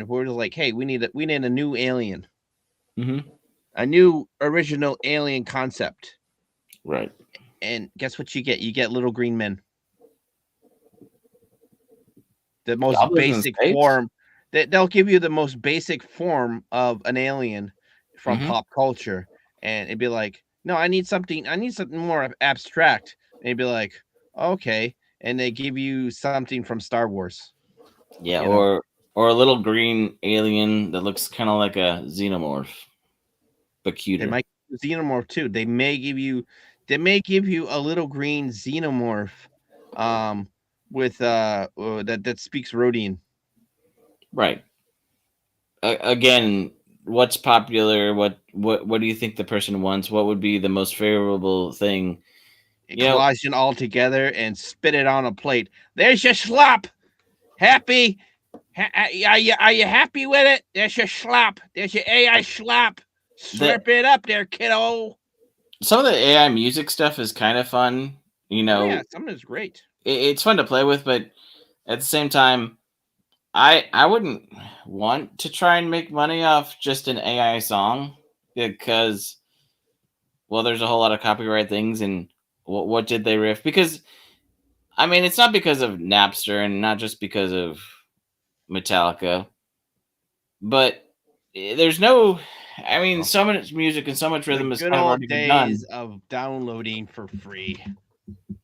we're just like, hey, we need a new alien, Mm-hmm. a new original alien concept. Right. And guess what you get? You get little green men. The most Goblins in basic space? form. They'll give you the most basic form of an alien from Mhm. pop culture, and it'd be like, no, I need something more abstract. And you'd be like, okay, and they give you something from Star Wars. Yeah, you know. or a little green alien that looks kind of like a xenomorph, but They cuter. might xenomorph too. They may give you a little green xenomorph, with that speaks Rhodian. Right. Again, what's popular? What do you think the person wants? What would be the most favorable thing? You know, Collage it all together and spit it on a plate. There's your slop. Happy? Are you happy with it? There's your slop. There's your AI slop. Slurp it up there, kiddo. some of the AI music stuff is kind of fun. You Oh know, yeah, some is great. it's fun to play with, but at the same time, I wouldn't want to try and make money off just an AI song, because, well, there's a whole lot of copyright things, and what did they riff? Because, I mean, it's not because of Napster and not just because of Metallica, but there's no, I mean, so much music and so much The rhythm has good kind of old already been done. days of downloading for free.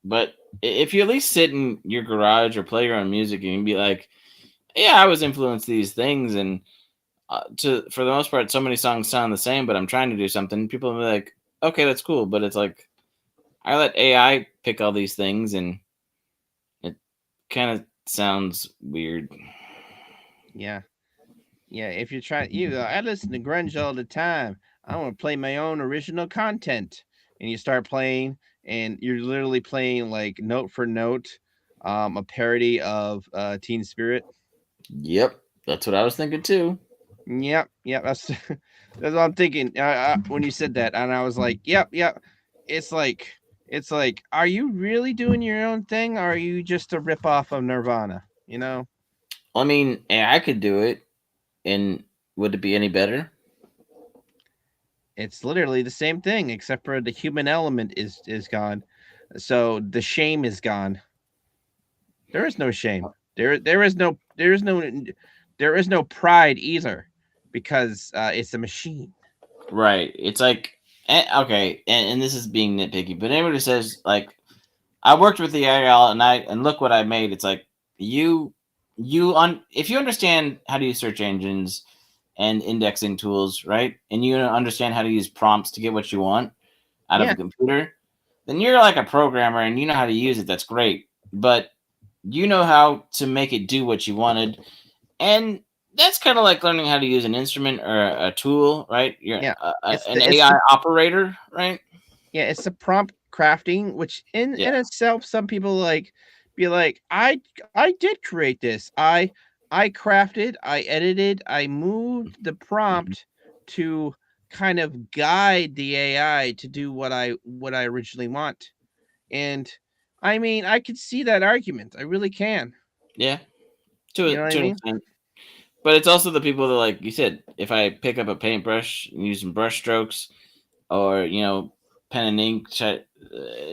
But if you at least sit in your garage or play your own music and you can be like, yeah, I was influenced these things, and for the most part, so many songs sound the same, but I'm trying to do something. People will be like, okay, that's cool, but it's like, I let AI pick all these things, and it kind of sounds weird. Yeah. Yeah, if you're trying, I listen to grunge all the time. I want to play my own original content, and you start playing, and you're literally playing like note for note, a parody of Teen Spirit. Yep, that's what I was thinking too. Yep, that's that's what I'm thinking when you said that, and I was like, yep. It's like, are you really doing your own thing, or are you just a ripoff of Nirvana? I mean, AI could do it, and would it be any better? It's literally the same thing, except for the human element is gone. So the shame is gone. There is no shame. There is no pride either, because it's a machine. Right. It's like, okay, and this is being nitpicky, but anybody who says like, I worked with the AI and look what I made. It's like, if you understand how to use search engines and indexing tools, right, and you understand how to use prompts to get what you want out of a computer, then you're like a programmer and you know how to use it. That's great, but you know how to make it do what you wanted, and that's kind of like learning how to use an instrument or a tool, right? You're an AI operator, right? Yeah, it's the prompt crafting, which in itself, some people be like, I did create this. I crafted, I edited, I moved the prompt to kind of guide the AI to do what I originally want. And I mean, I could see that argument. I really can. Yeah. You know what I mean? But it's also the people that, like you said, if I pick up a paintbrush and use some brush strokes, or pen and ink,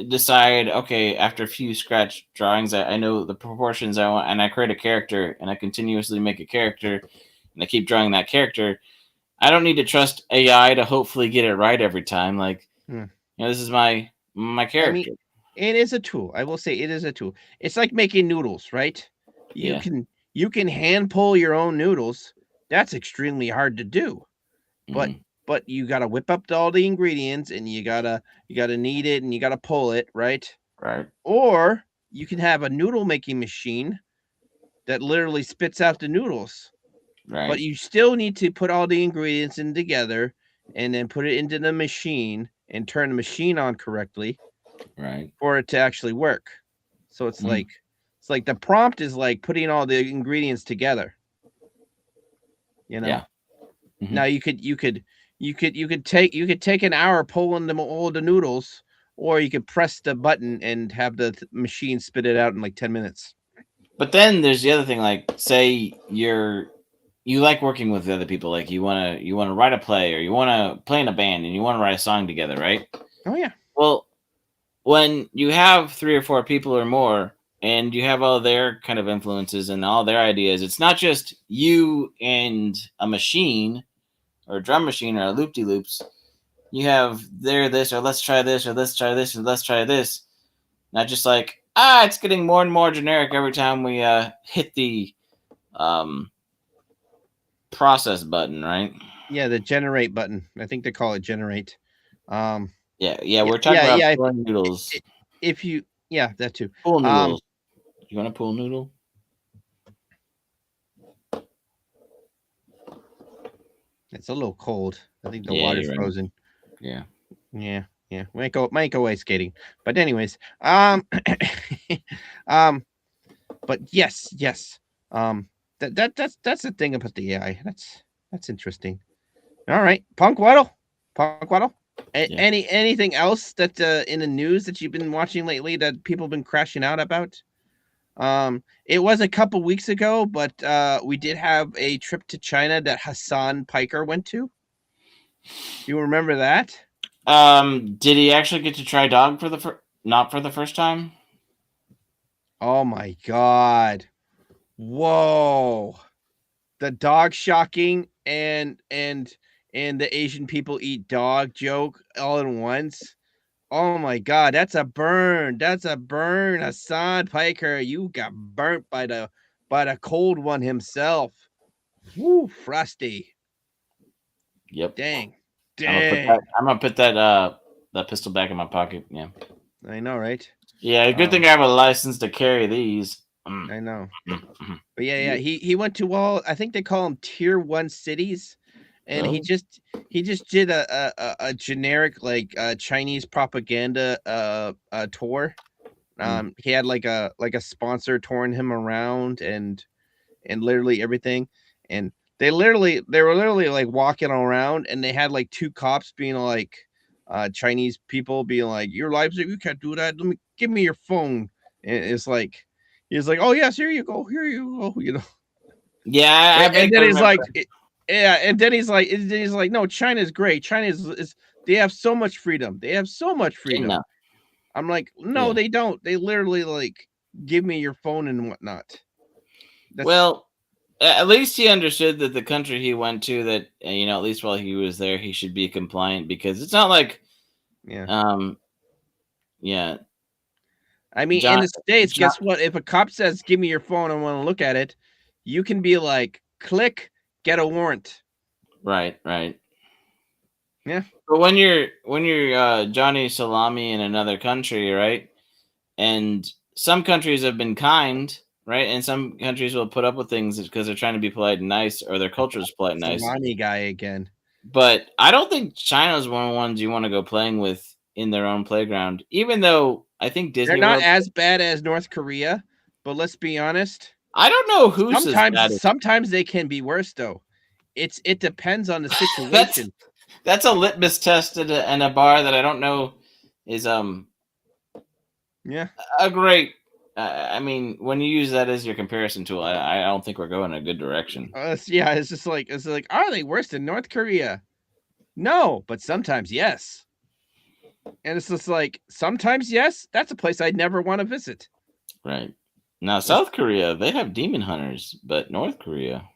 decide, okay, after a few scratch drawings, I know the proportions I want, and I create a character, and I continuously make a character, and I keep drawing that character. I don't need to trust AI to hopefully get it right every time. Like, this is my character. I mean, it is a tool. I will say it is a tool. It's like making noodles, right? You can hand pull your own noodles. That's extremely hard to do. But you got to whip up all the ingredients, and you got to knead it, and you got to pull it, right? Right. Or you can have a noodle making machine that literally spits out the noodles. Right. But you still need to put all the ingredients in together and then put it into the machine and turn the machine on correctly. Right. For it to actually work. So it's like the prompt is like putting all the ingredients together. Yeah. Now you could take an hour pulling them all the noodles, or you could press the button and have the machine spit it out in like 10 minutes. But then there's the other thing, like say you like working with other people, like you wanna write a play or you wanna play in a band and you wanna write a song together, right? Oh yeah. Well, when you have 3 or 4 people or more and you have all their kind of influences and all their ideas, it's not just you and a machine or a drum machine or a loop-de-loops. You have this, or let's try this, or let's try this, or let's try this. Not just like, it's getting more and more generic every time we hit the process button, right? Yeah, the generate button. I think they call it generate. Yeah, we're talking about pulling noodles. If you, that too. Pool noodles. You want a pool noodle? It's a little cold. I think the water's frozen. Yeah. Yeah. Might go ice skating. But anyways, but yes. That's the thing about the AI. That's interesting. All right, Punk Waddle. Anything else that in the news that you've been watching lately that people have been crashing out about? It was a couple weeks ago, but we did have a trip to China that Hassan Piker went to. You remember that? Did he actually get to try dog not for the first time? Oh my god. Whoa. The dog shocking and the Asian people eat dog joke all at once. Oh my god, that's a burn. Hassan Piker. You got burnt by the cold one himself. Woo, frosty. Yep. Dang. I'm gonna put that pistol back in my pocket. Yeah. I know, right? Yeah, good thing I have a license to carry these. I know. But yeah, he went to all, I think they call them tier 1 cities, and he just did a generic like Chinese propaganda tour. He had like a sponsor touring him around and literally everything, and they were literally like walking around, and they had like 2 cops being like Chinese people being like, "Your lives, you can't do that. Give me your phone." And it's like he's like, "Oh yes, here you go, you know." Yeah, and then he's like, and then he's like, "No, China's great. China is they have so much freedom. No. I'm like, "No, they don't. They literally like give me your phone and whatnot." Well, at least he understood that the country he went to, that at least while he was there, he should be compliant, because it's not like, yeah. I mean, in the States, guess what? If a cop says, "Give me your phone, I want to look at it," you can be like, "Click, get a warrant." Right. Yeah. But when you're Johnny Salami in another country, right? And some countries have been kind, right? And some countries will put up with things because they're trying to be polite and nice, or their culture is polite and nice. Salami guy again. But I don't think China's one of the ones you want to go playing with in their own playground, even though I think Disney They're not as bad as North Korea, but let's be honest. I don't know who's sometimes they can be worse though. It depends on the situation. That's a litmus test and a bar that I don't know is a great. I mean, when you use that as your comparison tool, I don't think we're going in a good direction. It's just like are they worse than North Korea? No, but sometimes yes. And it's just like, sometimes yes, that's a place I'd never want to visit. Right. Now, South Korea, they have demon hunters, but North Korea,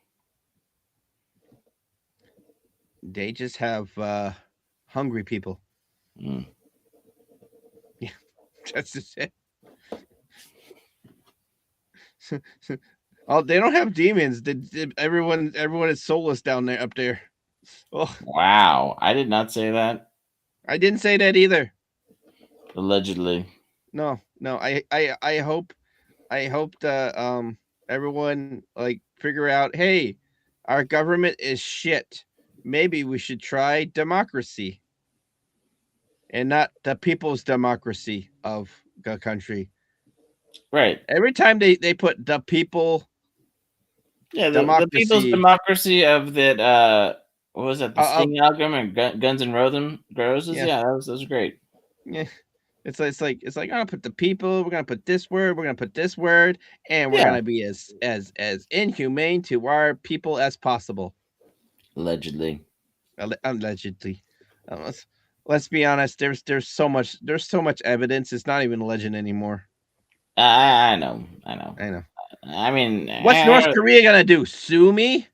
they just have hungry people. Yeah, that's just it. Oh, they don't have demons. Everyone is soulless down there, up there. Oh. Wow, I did not say that. I didn't say that either. Allegedly. No. I hope the everyone like figure out, hey, our government is shit. Maybe we should try democracy and not the people's democracy of the country. Right. Every time they put the people Yeah, the people's democracy democracy of that. What was that? The of Sting album and Guns and Roses. yeah, Yeah, those are great. yeah. It's like I'm gonna put the people. We're gonna put this word. We're gonna put this word, and we're Yeah, gonna be as inhumane to our people as possible. allegedly. Allegedly. Let's be honest. There's so much evidence. It's not even a legend anymore. I know. I know. I know. I mean, What's North Korea gonna do? Sue me?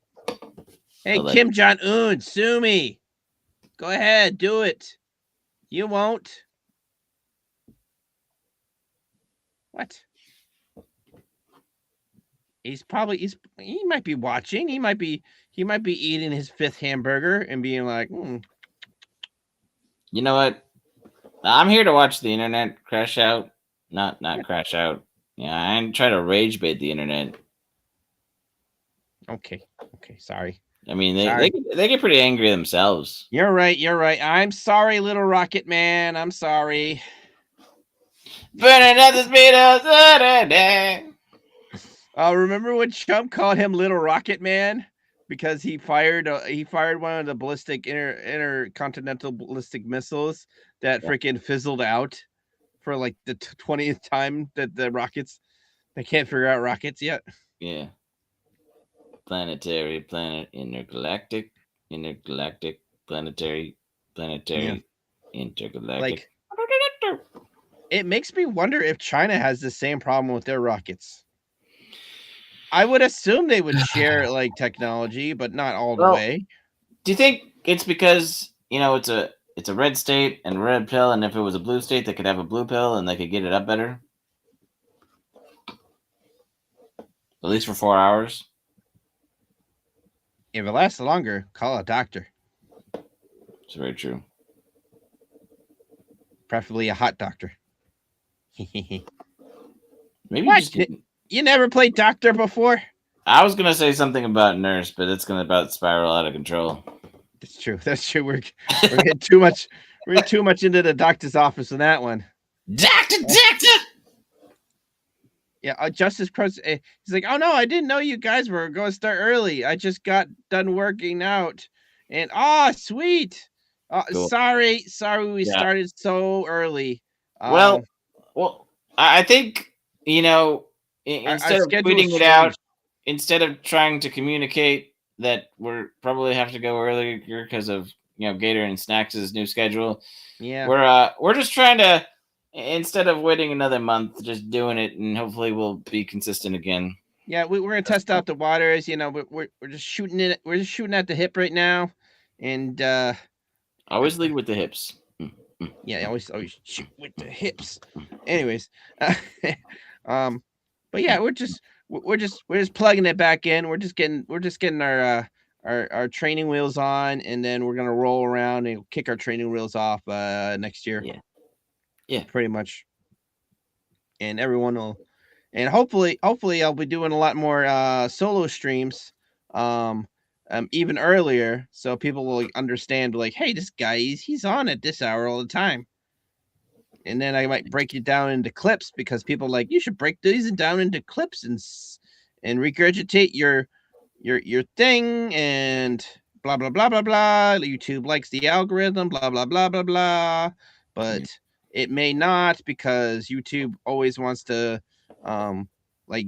Hey, allegedly. Kim Jong Un, sue me. Go ahead, do it. You won't. What? He might be watching. He might be eating his 5th hamburger and being like, You know what? I'm here to watch the internet crash out, not crash out. Yeah, I ain't try to rage bait the internet. Okay, sorry. I mean, they get pretty angry themselves. You're right. I'm sorry, little Rocket Man. I'm sorry. Burning at the speed of Saturday. Remember when Chump called him Little Rocket Man because he fired one of the ballistic intercontinental ballistic missiles that freaking fizzled out for like the 20th time that the rockets they can't figure out rockets yet. Yeah. Planetary, intergalactic, planetary, intergalactic. Like, it makes me wonder if China has the same problem with their rockets. I would assume they would share like technology, but not all the way. Do you think it's because it's a red state and a red pill, and if it was a blue state, they could have a blue pill and they could get it up better, at least for 4 hours? If it lasts longer, call a doctor. It's very true. Preferably a hot doctor. Maybe what? You never played doctor before? I was gonna say something about nurse, but it's gonna about spiral out of control. That's true. We're getting too much. We're getting too much into the doctor's office in that one. Doctor. Yeah, Justice Cross. He's like, oh no, I didn't know you guys were going to start early. I just got done working out, and sweet. Cool. Sorry, we started so early. Well, I think instead of tweeting it out, instead of trying to communicate that we're probably have to go earlier because of Gator and Snacks' new schedule. Yeah, we're just trying to, instead of waiting another month, just doing it, and hopefully we'll be consistent again. Yeah, we're gonna test out the waters. We're just shooting it. We're just shooting at the hip right now, and always lead with the hips. Yeah, always shoot with the hips. Anyways, but yeah, we're just plugging it back in. We're just getting our training wheels on, and then we're gonna roll around and kick our training wheels off next year. Yeah, pretty much. And everyone will, and hopefully I'll be doing a lot more solo streams, even earlier, so people will understand. Like, hey, this guy he's on at this hour all the time. And then I might break it down into clips because people you should break these down into clips and regurgitate your thing and blah blah blah blah blah. YouTube likes the algorithm, blah blah blah blah blah. But it may not, because YouTube always wants to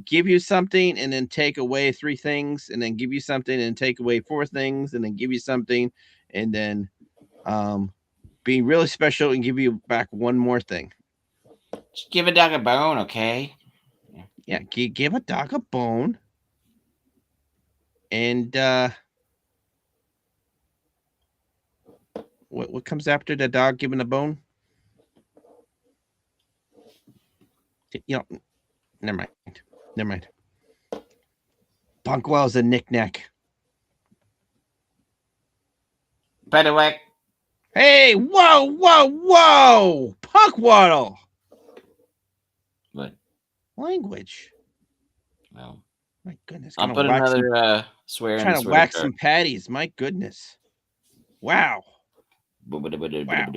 give you something and then take away 3 things, and then give you something and take away 4 things, and then give you something, and then be really special and give you back 1 more thing. Just give a dog a bone, okay? Yeah, give a dog a bone. And what comes after the dog giving a bone? Never mind. Bunkwell's a knick-knack. By the way. Hey, whoa! Punkwaddle! What? Language. Well, My goodness. I'll put another swear in trying the to swear wax jar. some patties. My goodness. Wow. It's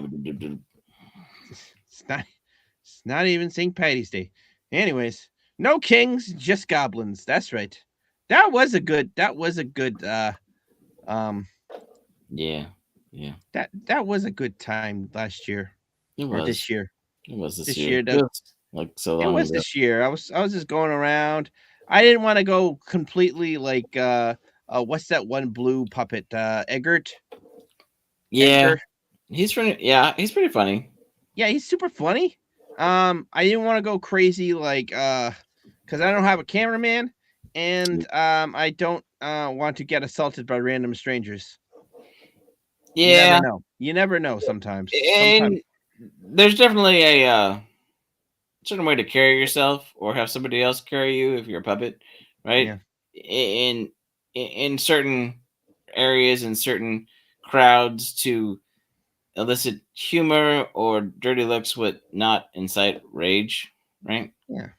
not even St. Patty's Day. Anyways, no kings, just goblins. That's right. That was a good Yeah. that was a good time last year. It Or was. this year. It was this This year. year. It feels like so long It was ago. this year. I was just going around. I didn't want to go completely like what's that one blue puppet? Eggert? Yeah. Edgar? He's pretty funny. Yeah, he's super funny. I didn't want to go crazy like because I don't have a cameraman and I don't want to get assaulted by random strangers. Yeah. You never know sometimes. And there's definitely a certain way to carry yourself or have somebody else carry you if you're a puppet, right? Yeah. In certain areas and certain crowds to elicit humor or dirty looks would not incite rage, right? Yeah.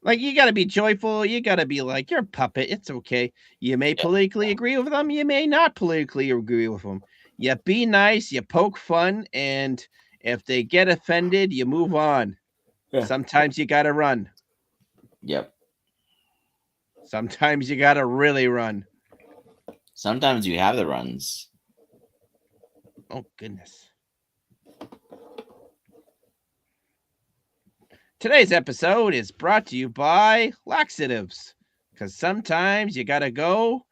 Like you gotta be joyful, you gotta be like, you're a puppet, it's okay. You may politically agree with them, you may not politically agree with them. You be nice, you poke fun, and if they get offended, you move on. Yeah. Sometimes you gotta run. Yep. Sometimes you gotta really run. Sometimes you have the runs. Oh, goodness. Today's episode is brought to you by laxatives. Because sometimes you gotta go,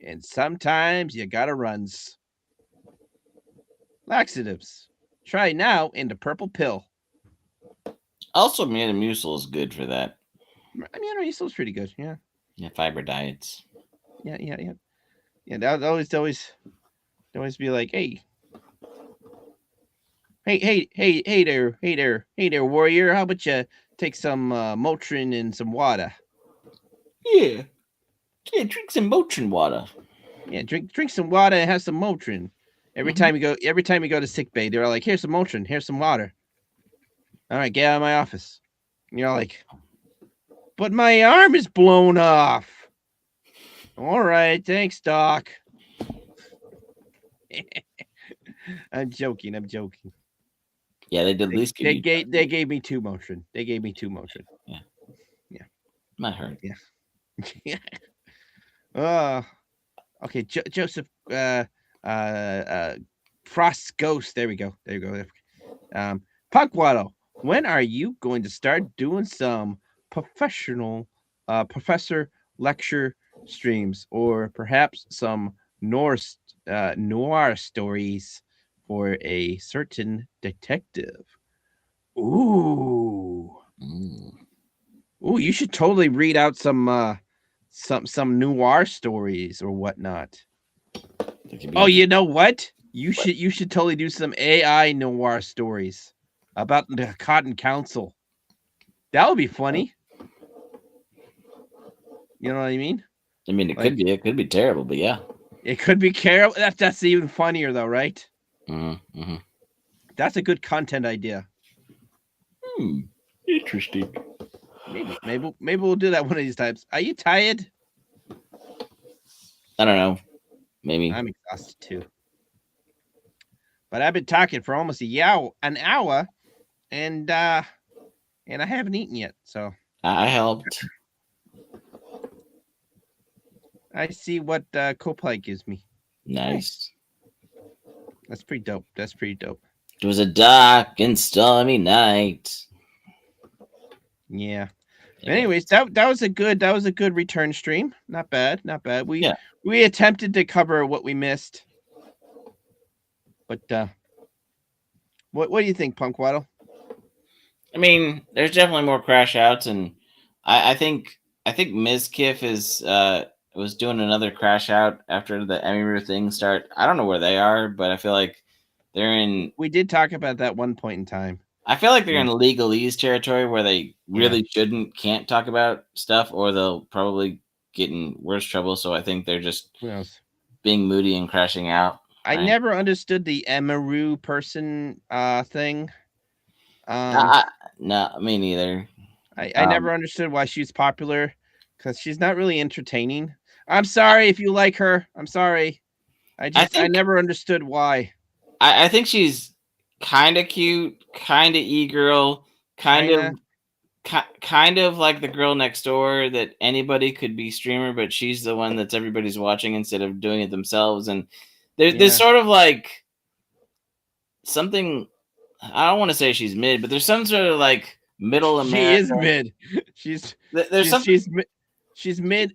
and sometimes you gotta runs. Laxatives. Try now in the purple pill. Also, Metamucil is good for that. I mean, Metamucil's pretty good. Yeah. Yeah, fiber diets. Yeah. Yeah, that would always be like, hey, there, warrior. How about you take some Motrin and some water? Yeah, drink some Motrin water. Yeah, drink some water and have some Motrin. Every time you go to sick bay, they're like, here's some Motrin, here's some water. All right, get out of my office. And you're like, but my arm is blown off. All right, thanks, Doc. I'm joking. Yeah, they did at least give they you. They gave me two Motrin. Yeah. Might hurt. Yeah. Okay, Joseph. Frost's ghost. There we go. Puckwaddle, when are you going to start doing some professional professor lecture streams, or perhaps some noir stories for a certain detective? Ooh, you should totally read out some noir stories or whatnot. Oh, you know what? You should totally do some AI noir stories about the Cotton Council. That would be funny. You know what I mean? I mean, it could be terrible, but yeah, it could be terrible. That's even funnier though, right? Mm-hmm. That's a good content idea. Interesting. Maybe we'll do that one of these times. Are you tired? I don't know. Maybe. I'm exhausted too. But I've been talking for almost an hour, and I haven't eaten yet. So I helped. I see what Coplite gives me. Nice. That's pretty dope. It was a dark and stormy night. Yeah. Anyways, that was a good return stream. Not bad. We attempted to cover what we missed. But what do you think, Punkwaddle? I mean, there's definitely more crash outs, and I think Ms. Kiff was doing another crash out after the Emiru thing start. I don't know where they are, but I feel like they're in. We did talk about that one point in time. I feel like they're in legalese territory where they really can't talk about stuff, or they'll probably get in worse trouble. So I think they're just being moody and crashing out. I never understood the Emiru person thing. No, me neither. I never understood why she's popular, because she's not really entertaining. I'm sorry if you like her. I'm sorry. I never understood why. I think she's kind of cute, kind of e-girl, kind of like the girl next door that anybody could be streamer, but she's the one that's everybody's watching instead of doing it themselves. And there's sort of like something. I don't want to say she's mid, but there's some sort of like middle America. She is mid. She's mid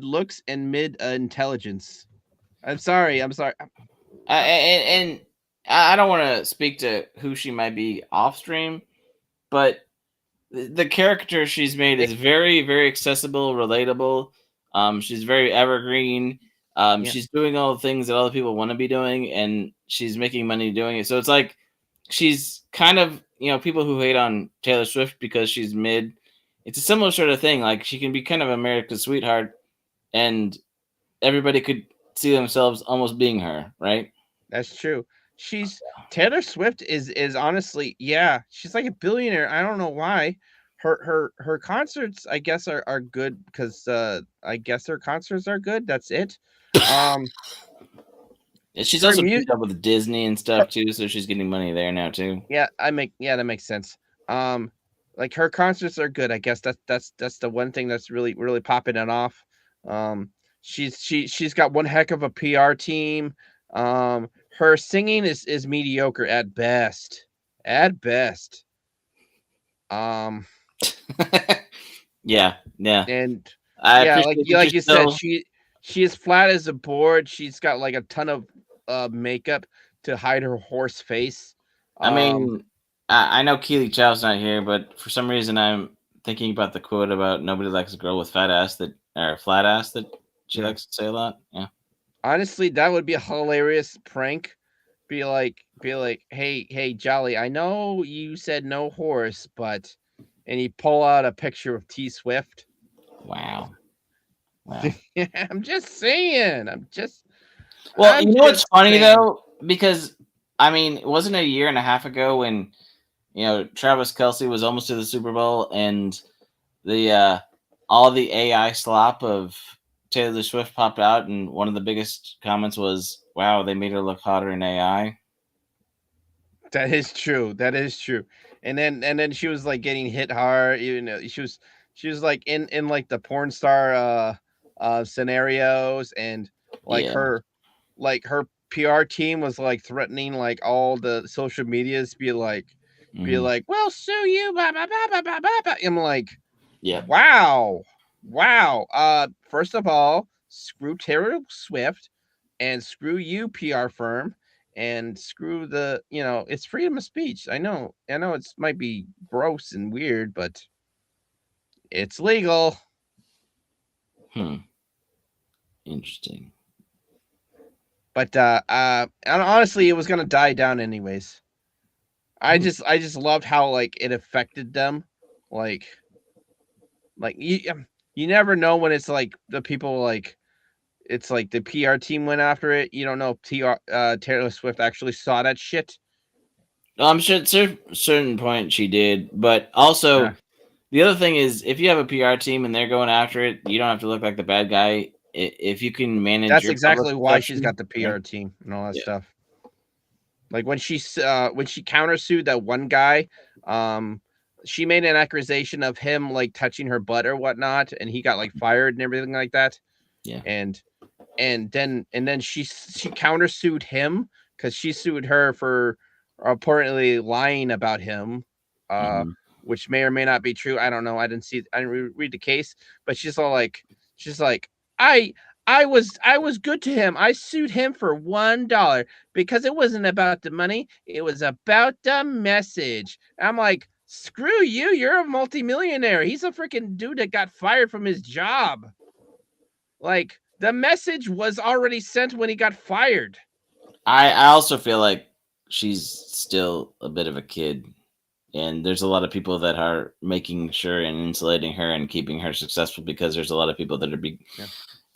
looks and mid intelligence. I'm sorry. And I don't want to speak to who she might be off stream, but the character she's made is very, very accessible, relatable. She's very evergreen. She's doing all the things that other people want to be doing, and she's making money doing it. So it's like she's kind of, people who hate on Taylor Swift because she's mid. It's a similar sort of thing. Like, she can be kind of America's sweetheart, and everybody could see themselves almost being her, right? That's true. Taylor Swift is honestly, she's like a billionaire. I don't know why. Her concerts, I guess, are good because I guess her concerts are good. That's it. She's also teamed up with Disney and stuff too, so she's getting money there now too. Yeah, that makes sense. Like, her concerts are good. I guess that's the one thing that's really, really popping it off. She's got one heck of a PR team. Her singing is mediocre at best. At best. Yeah. And like you said, she is flat as a board. She's got like a ton of makeup to hide her horse face. I mean, I know Keely Chow's not here, but for some reason I'm thinking about the quote about nobody likes a girl with flat ass that she likes to say a lot. Yeah. Honestly, that would be a hilarious prank. Be like, hey, Jolly, I know you said no horse, but, and you pull out a picture of T Swift. Wow. I'm just saying. Well, you know what's funny though? Because, I mean, it wasn't a year and a half ago when, Travis Kelce was almost to the Super Bowl, and the all the AI slop of Taylor Swift popped out, and one of the biggest comments was, "Wow, they made her look hotter in AI." That is true. And then she was like getting hit hard. She was like in like the porn star scenarios, and like her PR team was like threatening like all the social medias, be like, "We'll sue you." Blah, blah, blah, blah, blah, blah. I'm like, yeah, wow. First of all, screw Taylor Swift, and screw you, PR firm, and screw the, it's freedom of speech. I know it might be gross and weird, but it's legal. Interesting. But and honestly, it was gonna die down anyways. I just loved how like it affected them, like you never know when it's like the people, like, it's like the PR team went after it. You don't know if Taylor Swift actually saw that shit. I'm sure at a certain point she did, but also the other thing is, if you have a PR team and they're going after it, you don't have to look like the bad guy. If you can manage, that's exactly why she's got the PR team and all that stuff. Like when she countersued that one guy, she made an accusation of him like touching her butt or whatnot, and he got like fired and everything like that. Yeah. And then she countersued him because she sued her for apparently lying about him, which may or may not be true. I don't know. I didn't read the case, but she's like, I was good to him. I sued him for $1 because it wasn't about the money. It was about the message. I'm like, screw you. You're a multimillionaire. He's a freaking dude that got fired from his job. Like, the message was already sent when he got fired. I also feel like she's still a bit of a kid, and there's a lot of people that are making sure and insulating her and keeping her successful, because there's a lot of people that are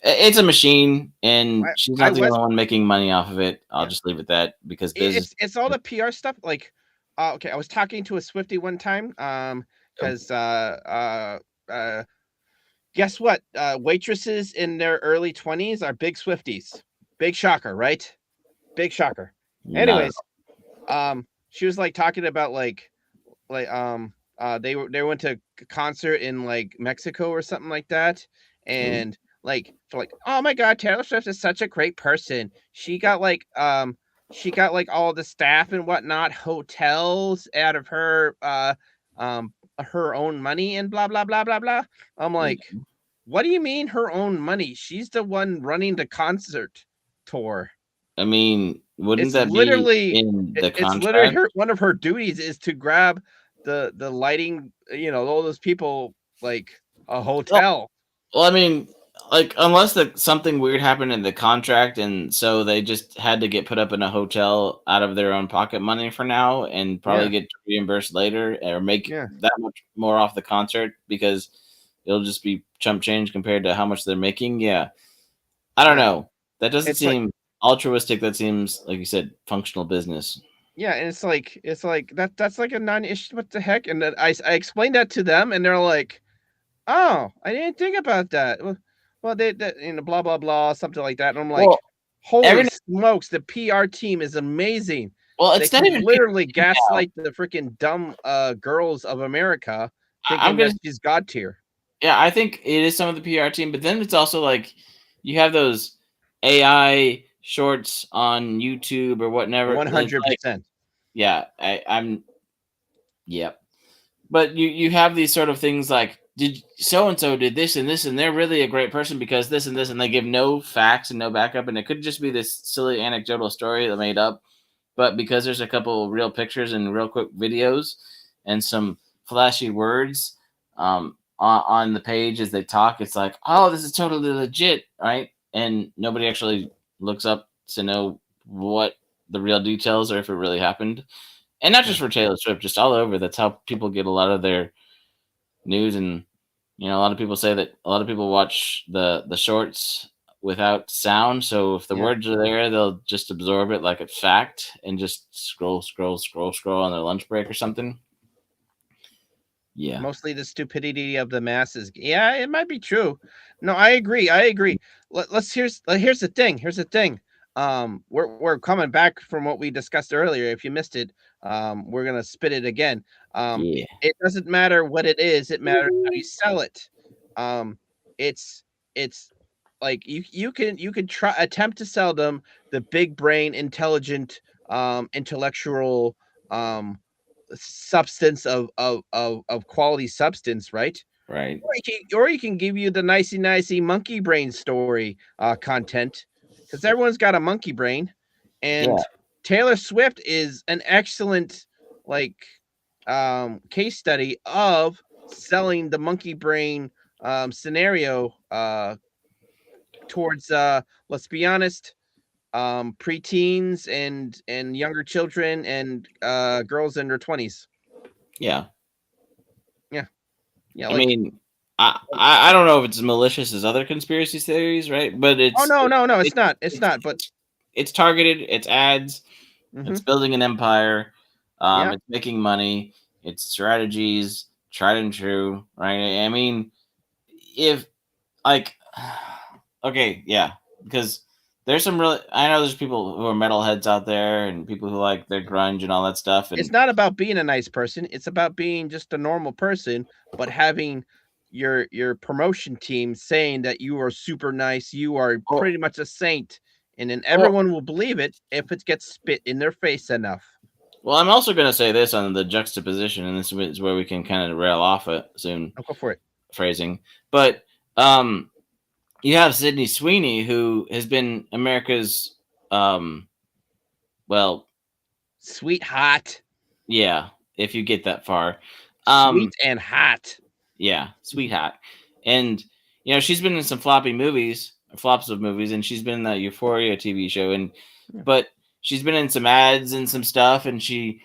It's a machine, and she's not the only one making money off of it. I'll just leave it at that, because it's all the PR stuff. Like, okay, I was talking to a Swiftie one time, because Guess what? Waitresses in their early 20s are big Swifties. Big shocker, right? Big shocker. Anyways, she was like talking about like they went to a concert in like Mexico or something like that, and like for like, oh my god, Taylor Swift is such a great person. She got like all the staff and whatnot hotels out of her own money and blah blah blah blah blah. I'm like, what do you mean her own money? She's the one running the concert tour. I mean, wouldn't It's that literally be in the it's literally contract? one of her duties is to grab the lighting, all those people like a hotel. Well, I mean, like unless something weird happened in the contract, and so they just had to get put up in a hotel out of their own pocket money for now, and probably Yeah. get reimbursed later, or make Yeah. that much more off the concert because it'll just be chump change compared to how much they're making. Yeah, I don't Yeah. know. That doesn't It's like, seem altruistic. That seems, like you said, functional business. yeah, and it's like that's like a non-issue. What the heck? And then I explained that to them, and they're like, "Oh, I didn't think about that." Well, they blah blah blah, something like that. And I'm like, Well, "Holy every smokes, the PR team is amazing. well, They it's not can even. literally gaslight the freaking dumb girls of America, I'm thinking gonna that she's god tier." Yeah, I think it is some of the PR team, but then it's also like you have those AI shorts on YouTube or whatever. And it's like, 100%. yeah, yep. But you have these sort of things like, did so and so did this and this, and they're really a great person because this and this, and they give no facts and no backup, and it could just be this silly anecdotal story that made up. But because there's a couple real pictures and real quick videos and some flashy words on the page as they talk, it's like, oh, this is totally legit, right? And nobody actually looks up to know what the real details or if it really happened. And not just for Taylor Swift, just all over. That's how people get a lot of their news. And a lot of people say that a lot of people watch the shorts without sound, so if the Yeah. words are there, they'll just absorb it like it's fact and just scroll on their lunch break or something. Yeah. Mostly the stupidity of the masses. Yeah, it might be true. No, I agree. Here's the thing. Here's the thing. We're coming back from what we discussed earlier. If you missed it, we're gonna spit it again. Yeah. It doesn't matter what it is. It matters how you sell it. It's like you can try attempt to sell them the big brain, intelligent, intellectual, substance of quality substance, right? Right. Or you can give you the nicey monkey brain story content, because everyone's got a monkey brain, Yeah. and Taylor Swift is an excellent like case study of selling the monkey brain scenario towards let's be honest, preteens and younger children and girls in their 20s. Yeah. Yeah, I mean, I don't know if it's as malicious as other conspiracy theories, right? But oh no, it's not. It's it's not. But it's targeted, it's ads, it's building an empire, yeah, it's making money, it's strategies, tried and true, right? I mean, if like, okay, yeah, because there's some really, I know there's people who are metalheads out there and people who like their grunge and all that stuff. And it's not about being a nice person. It's about being just a normal person, but having your promotion team saying that you are super nice, you are pretty much a saint, and then everyone will believe it if it gets spit in their face enough. Well, I'm also going to say this on the juxtaposition, and this is where we can kind of rail off it soon. I'll go for it. Phrasing, but you have Sydney Sweeney, who has been America's, well, sweetheart. Yeah, if you get that far, sweet and hot. Yeah, sweetheart, and she's been in some flops of movies, and she's been in that Euphoria TV show, but she's been in some ads and some stuff, and she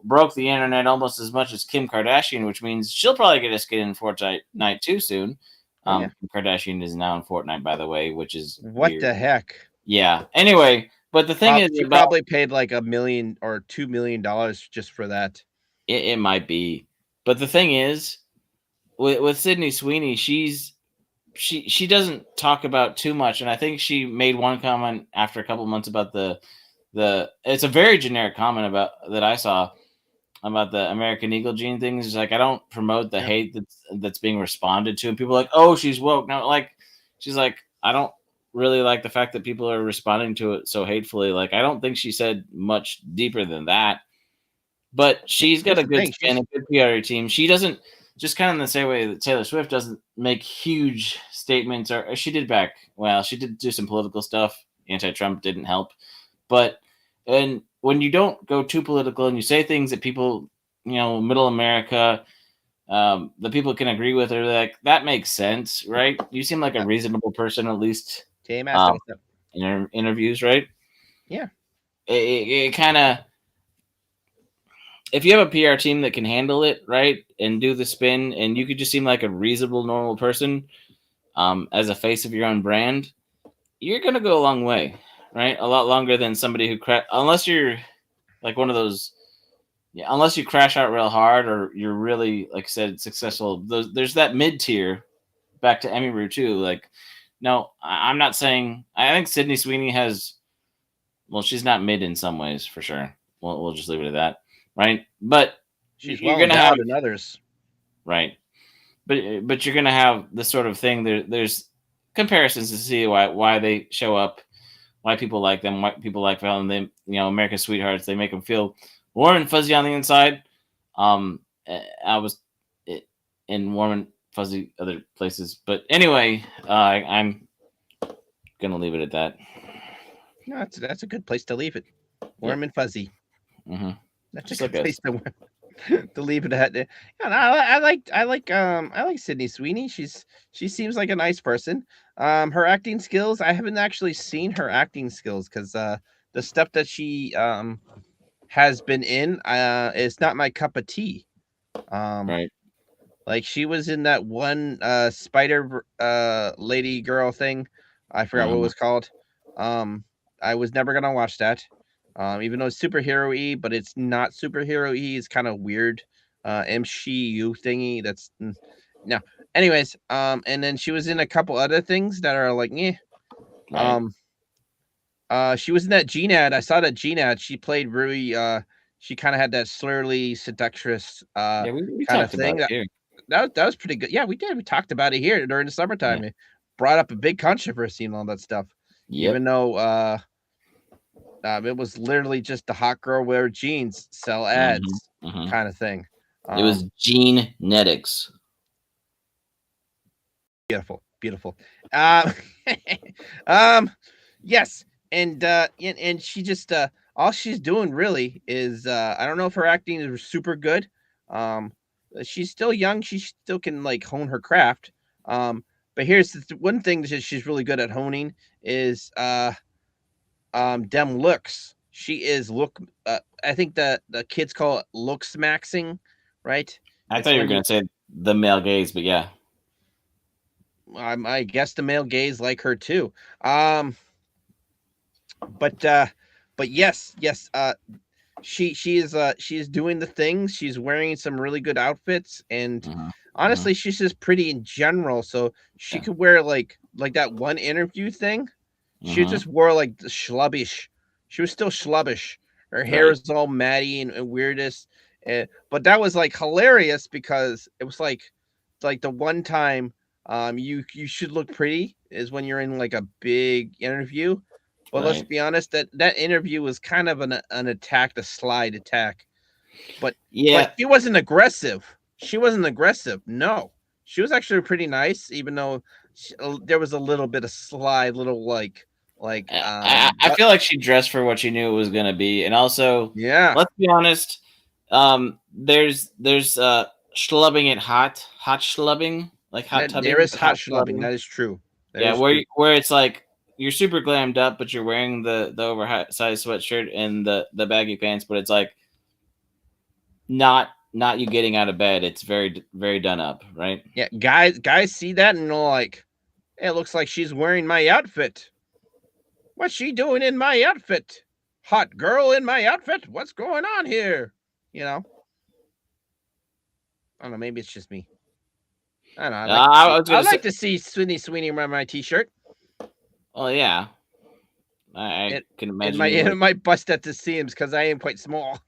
broke the internet almost as much as Kim Kardashian, which means she'll probably get a skin in Fortnite too soon. Kim Kardashian is now in Fortnite, by the way, which is what weird. The heck? Yeah. Anyway, but the thing is, she probably paid like $1 million or $2 million just for that. It might be, but the thing is, with Sydney Sweeney, she's she doesn't talk about too much, and I think she made one comment after a couple months about the it's a very generic comment about that I saw about the American Eagle gene things. It's like, I don't promote the hate that's being responded to, and people are like, oh, she's woke. No, like, she's like, I don't really like the fact that people are responding to it so hatefully. Like, I don't think she said much deeper than that, but she's got a good spin, a good PR team. She doesn't, just kind of in the same way that Taylor Swift doesn't make huge statements, or she did she did do some political stuff. Anti-Trump didn't help, but and when you don't go too political and you say things that people, middle America, the people can agree with, or like, that makes sense, right? You seem like a reasonable person, at least in interviews, right? Yeah. It kind of, if you have a PR team that can handle it, right, and do the spin, and you could just seem like a reasonable, normal person, as a face of your own brand, you're gonna go a long way, right? A lot longer than somebody who unless you're like one of those, unless you crash out real hard, or you're really, like I said, successful. There's that mid tier. Back to Emmy Rue too. Like, no, I'm not saying. I think Sydney Sweeney has. Well, she's not mid in some ways, for sure. We'll just leave it at that, right? But she's well endowed have in others, right? But you're gonna have this sort of thing. There's comparisons to see why they show up, why people like them, why people like them. They, American sweethearts. They make them feel warm and fuzzy on the inside. I was in warm and fuzzy other places, but anyway, I'm gonna leave it at that. No, that's a good place to leave it. Warm and fuzzy. Mm-hmm. That's just a good place to leave it at. Yeah, I like Sydney Sweeney. She seems like a nice person. Her acting skills, I haven't actually seen her acting skills, because the stuff that she has been in is not my cup of tea. Right. Like, she was in that one spider lady girl thing. I forgot what it was called. I was never gonna watch that. Even though it's superhero-y, but it's not superhero-y. It's kind of weird. MCU thingy. That's no. Anyways, and then she was in a couple other things that are like, Right. She was in that Gene ad. I saw that Gene ad. She played really. She kind of had that slurly, seductress we kind of thing. That was pretty good. Yeah, we did. We talked about it here during the summertime. Yeah. It brought up a big controversy and all that stuff. Yep. Even though it was literally just the hot girl wear jeans, sell ads kind of thing. It was genetics. Beautiful. Yes, and she just all she's doing really is I don't know if her acting is super good. She's still young. She still can like hone her craft. But here's the one thing that she's really good at honing is them looks. She is I think the kids call it looks maxing, right? I thought you were going to say the male gaze, but yeah. I guess the male gaze like her too. But yes, she is doing the things. She's wearing some really good outfits, and honestly, she's just pretty in general. So she could wear like that one interview thing. She just wore like the schlubbish. She was still schlubbish. Her hair is all matty and weirdest. But that was like hilarious, because it was like the one time you should look pretty is when you're in like a big interview. But let's be honest, that interview was kind of an attack, a slide attack. But she wasn't aggressive. No, she was actually pretty nice, even though there was a little bit of slide, I feel like she dressed for what she knew it was going to be. And also, let's be honest, there's schlubbing it hot schlubbing, like hot tubbing. There is hot schlubbing. That is true. Where it's like you're super glammed up, but you're wearing the oversized sweatshirt and the baggy pants, but it's like not you getting out of bed. It's very, very done up, right? Yeah, guys see that and they're like, hey, it looks like she's wearing my outfit. What's she doing in my outfit? Hot girl in my outfit? What's going on here? I don't know, maybe it's just me. I don't know. I like to see Sweeney wear my T-shirt. Oh yeah, I can imagine. It might bust at the seams because I am quite small.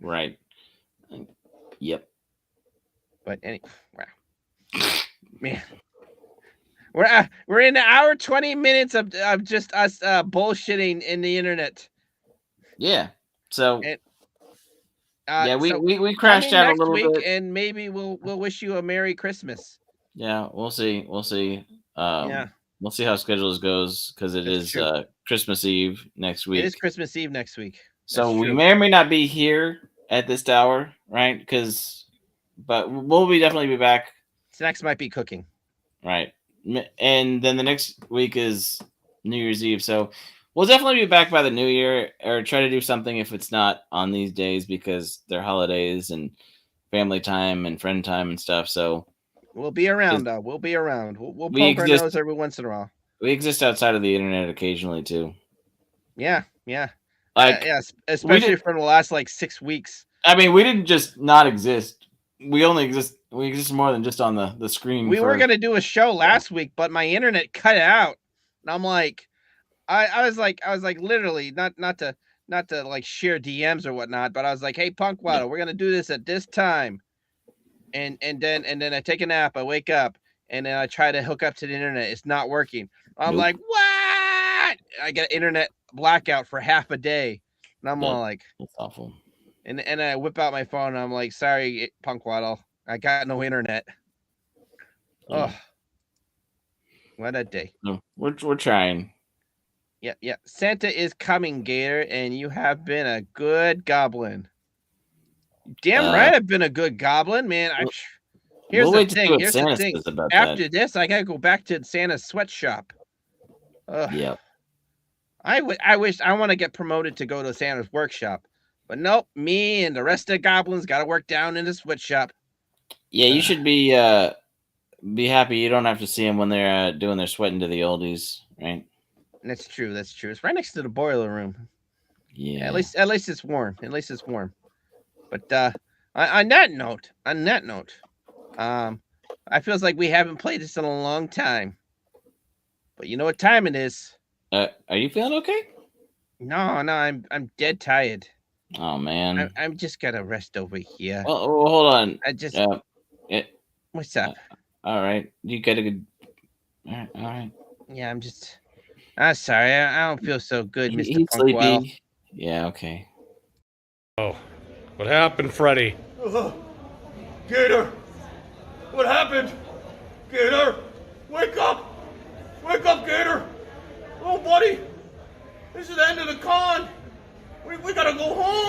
Right. Yep. But wow, man, we're in an hour 20 minutes of just us bullshitting in the internet. Yeah. So. And, we crashed out a little bit, and maybe we'll wish you a Merry Christmas. Yeah, we'll see. We'll see. Yeah. We'll see how schedules goes because it is Christmas Eve next week. It is Christmas Eve next week. So we may or may not be here at this hour, right? But we'll definitely be back. Snacks might be cooking. Right. And then the next week is New Year's Eve. So we'll definitely be back by the new year or try to do something if it's not on these days because they're holidays and family time and friend time and stuff. So we'll be around, though. We'll be around. We'll poke our nose every once in a while. We exist outside of the internet occasionally, too. Yeah. Like, especially for the last, 6 weeks. I mean, we didn't just not exist. We exist more than just on the screen. We were going to do a show last week, but my internet cut out. And I'm like, I was like, literally, not to share DMs or whatnot, but I was like, hey, Punk Waddle, we're going to do this at this time. And then I take a nap, I wake up, and then I try to hook up to the internet. It's not working. I'm like, what? I get internet blackout for half a day. And I'm all like, that's awful. And I whip out my phone and I'm like, sorry, Punk Waddle, I got no internet. Oh, what a day. No, we're trying. Yeah. Santa is coming, Gator, and you have been a good goblin. Damn right, I've been a good goblin, man. Here's the thing. After this, I gotta go back to Santa's sweatshop. Yep. I wish I want to get promoted to go to Santa's workshop, but nope. Me and the rest of the goblins got to work down in the sweatshop. Yeah, you should be happy you don't have to see them when they're doing their sweating to the oldies, right? That's true. It's right next to the boiler room. Yeah. At least it's warm. But on that note, I feels like we haven't played this in a long time. But you know what time it is? Are you feeling okay? No, I'm dead tired. Oh man, I'm just gonna rest over here. Well, hold on. I just. What's up? All right, you got a good. All right. Yeah, I'm just. I'm sorry. I don't feel so good, Mr. He's Punkwell. sleepy. Yeah. Okay. Oh, what happened, Freddy? Gator! What happened? Gator! Wake up! Wake up, Gator! Oh, buddy! This is the end of the con! We gotta go home!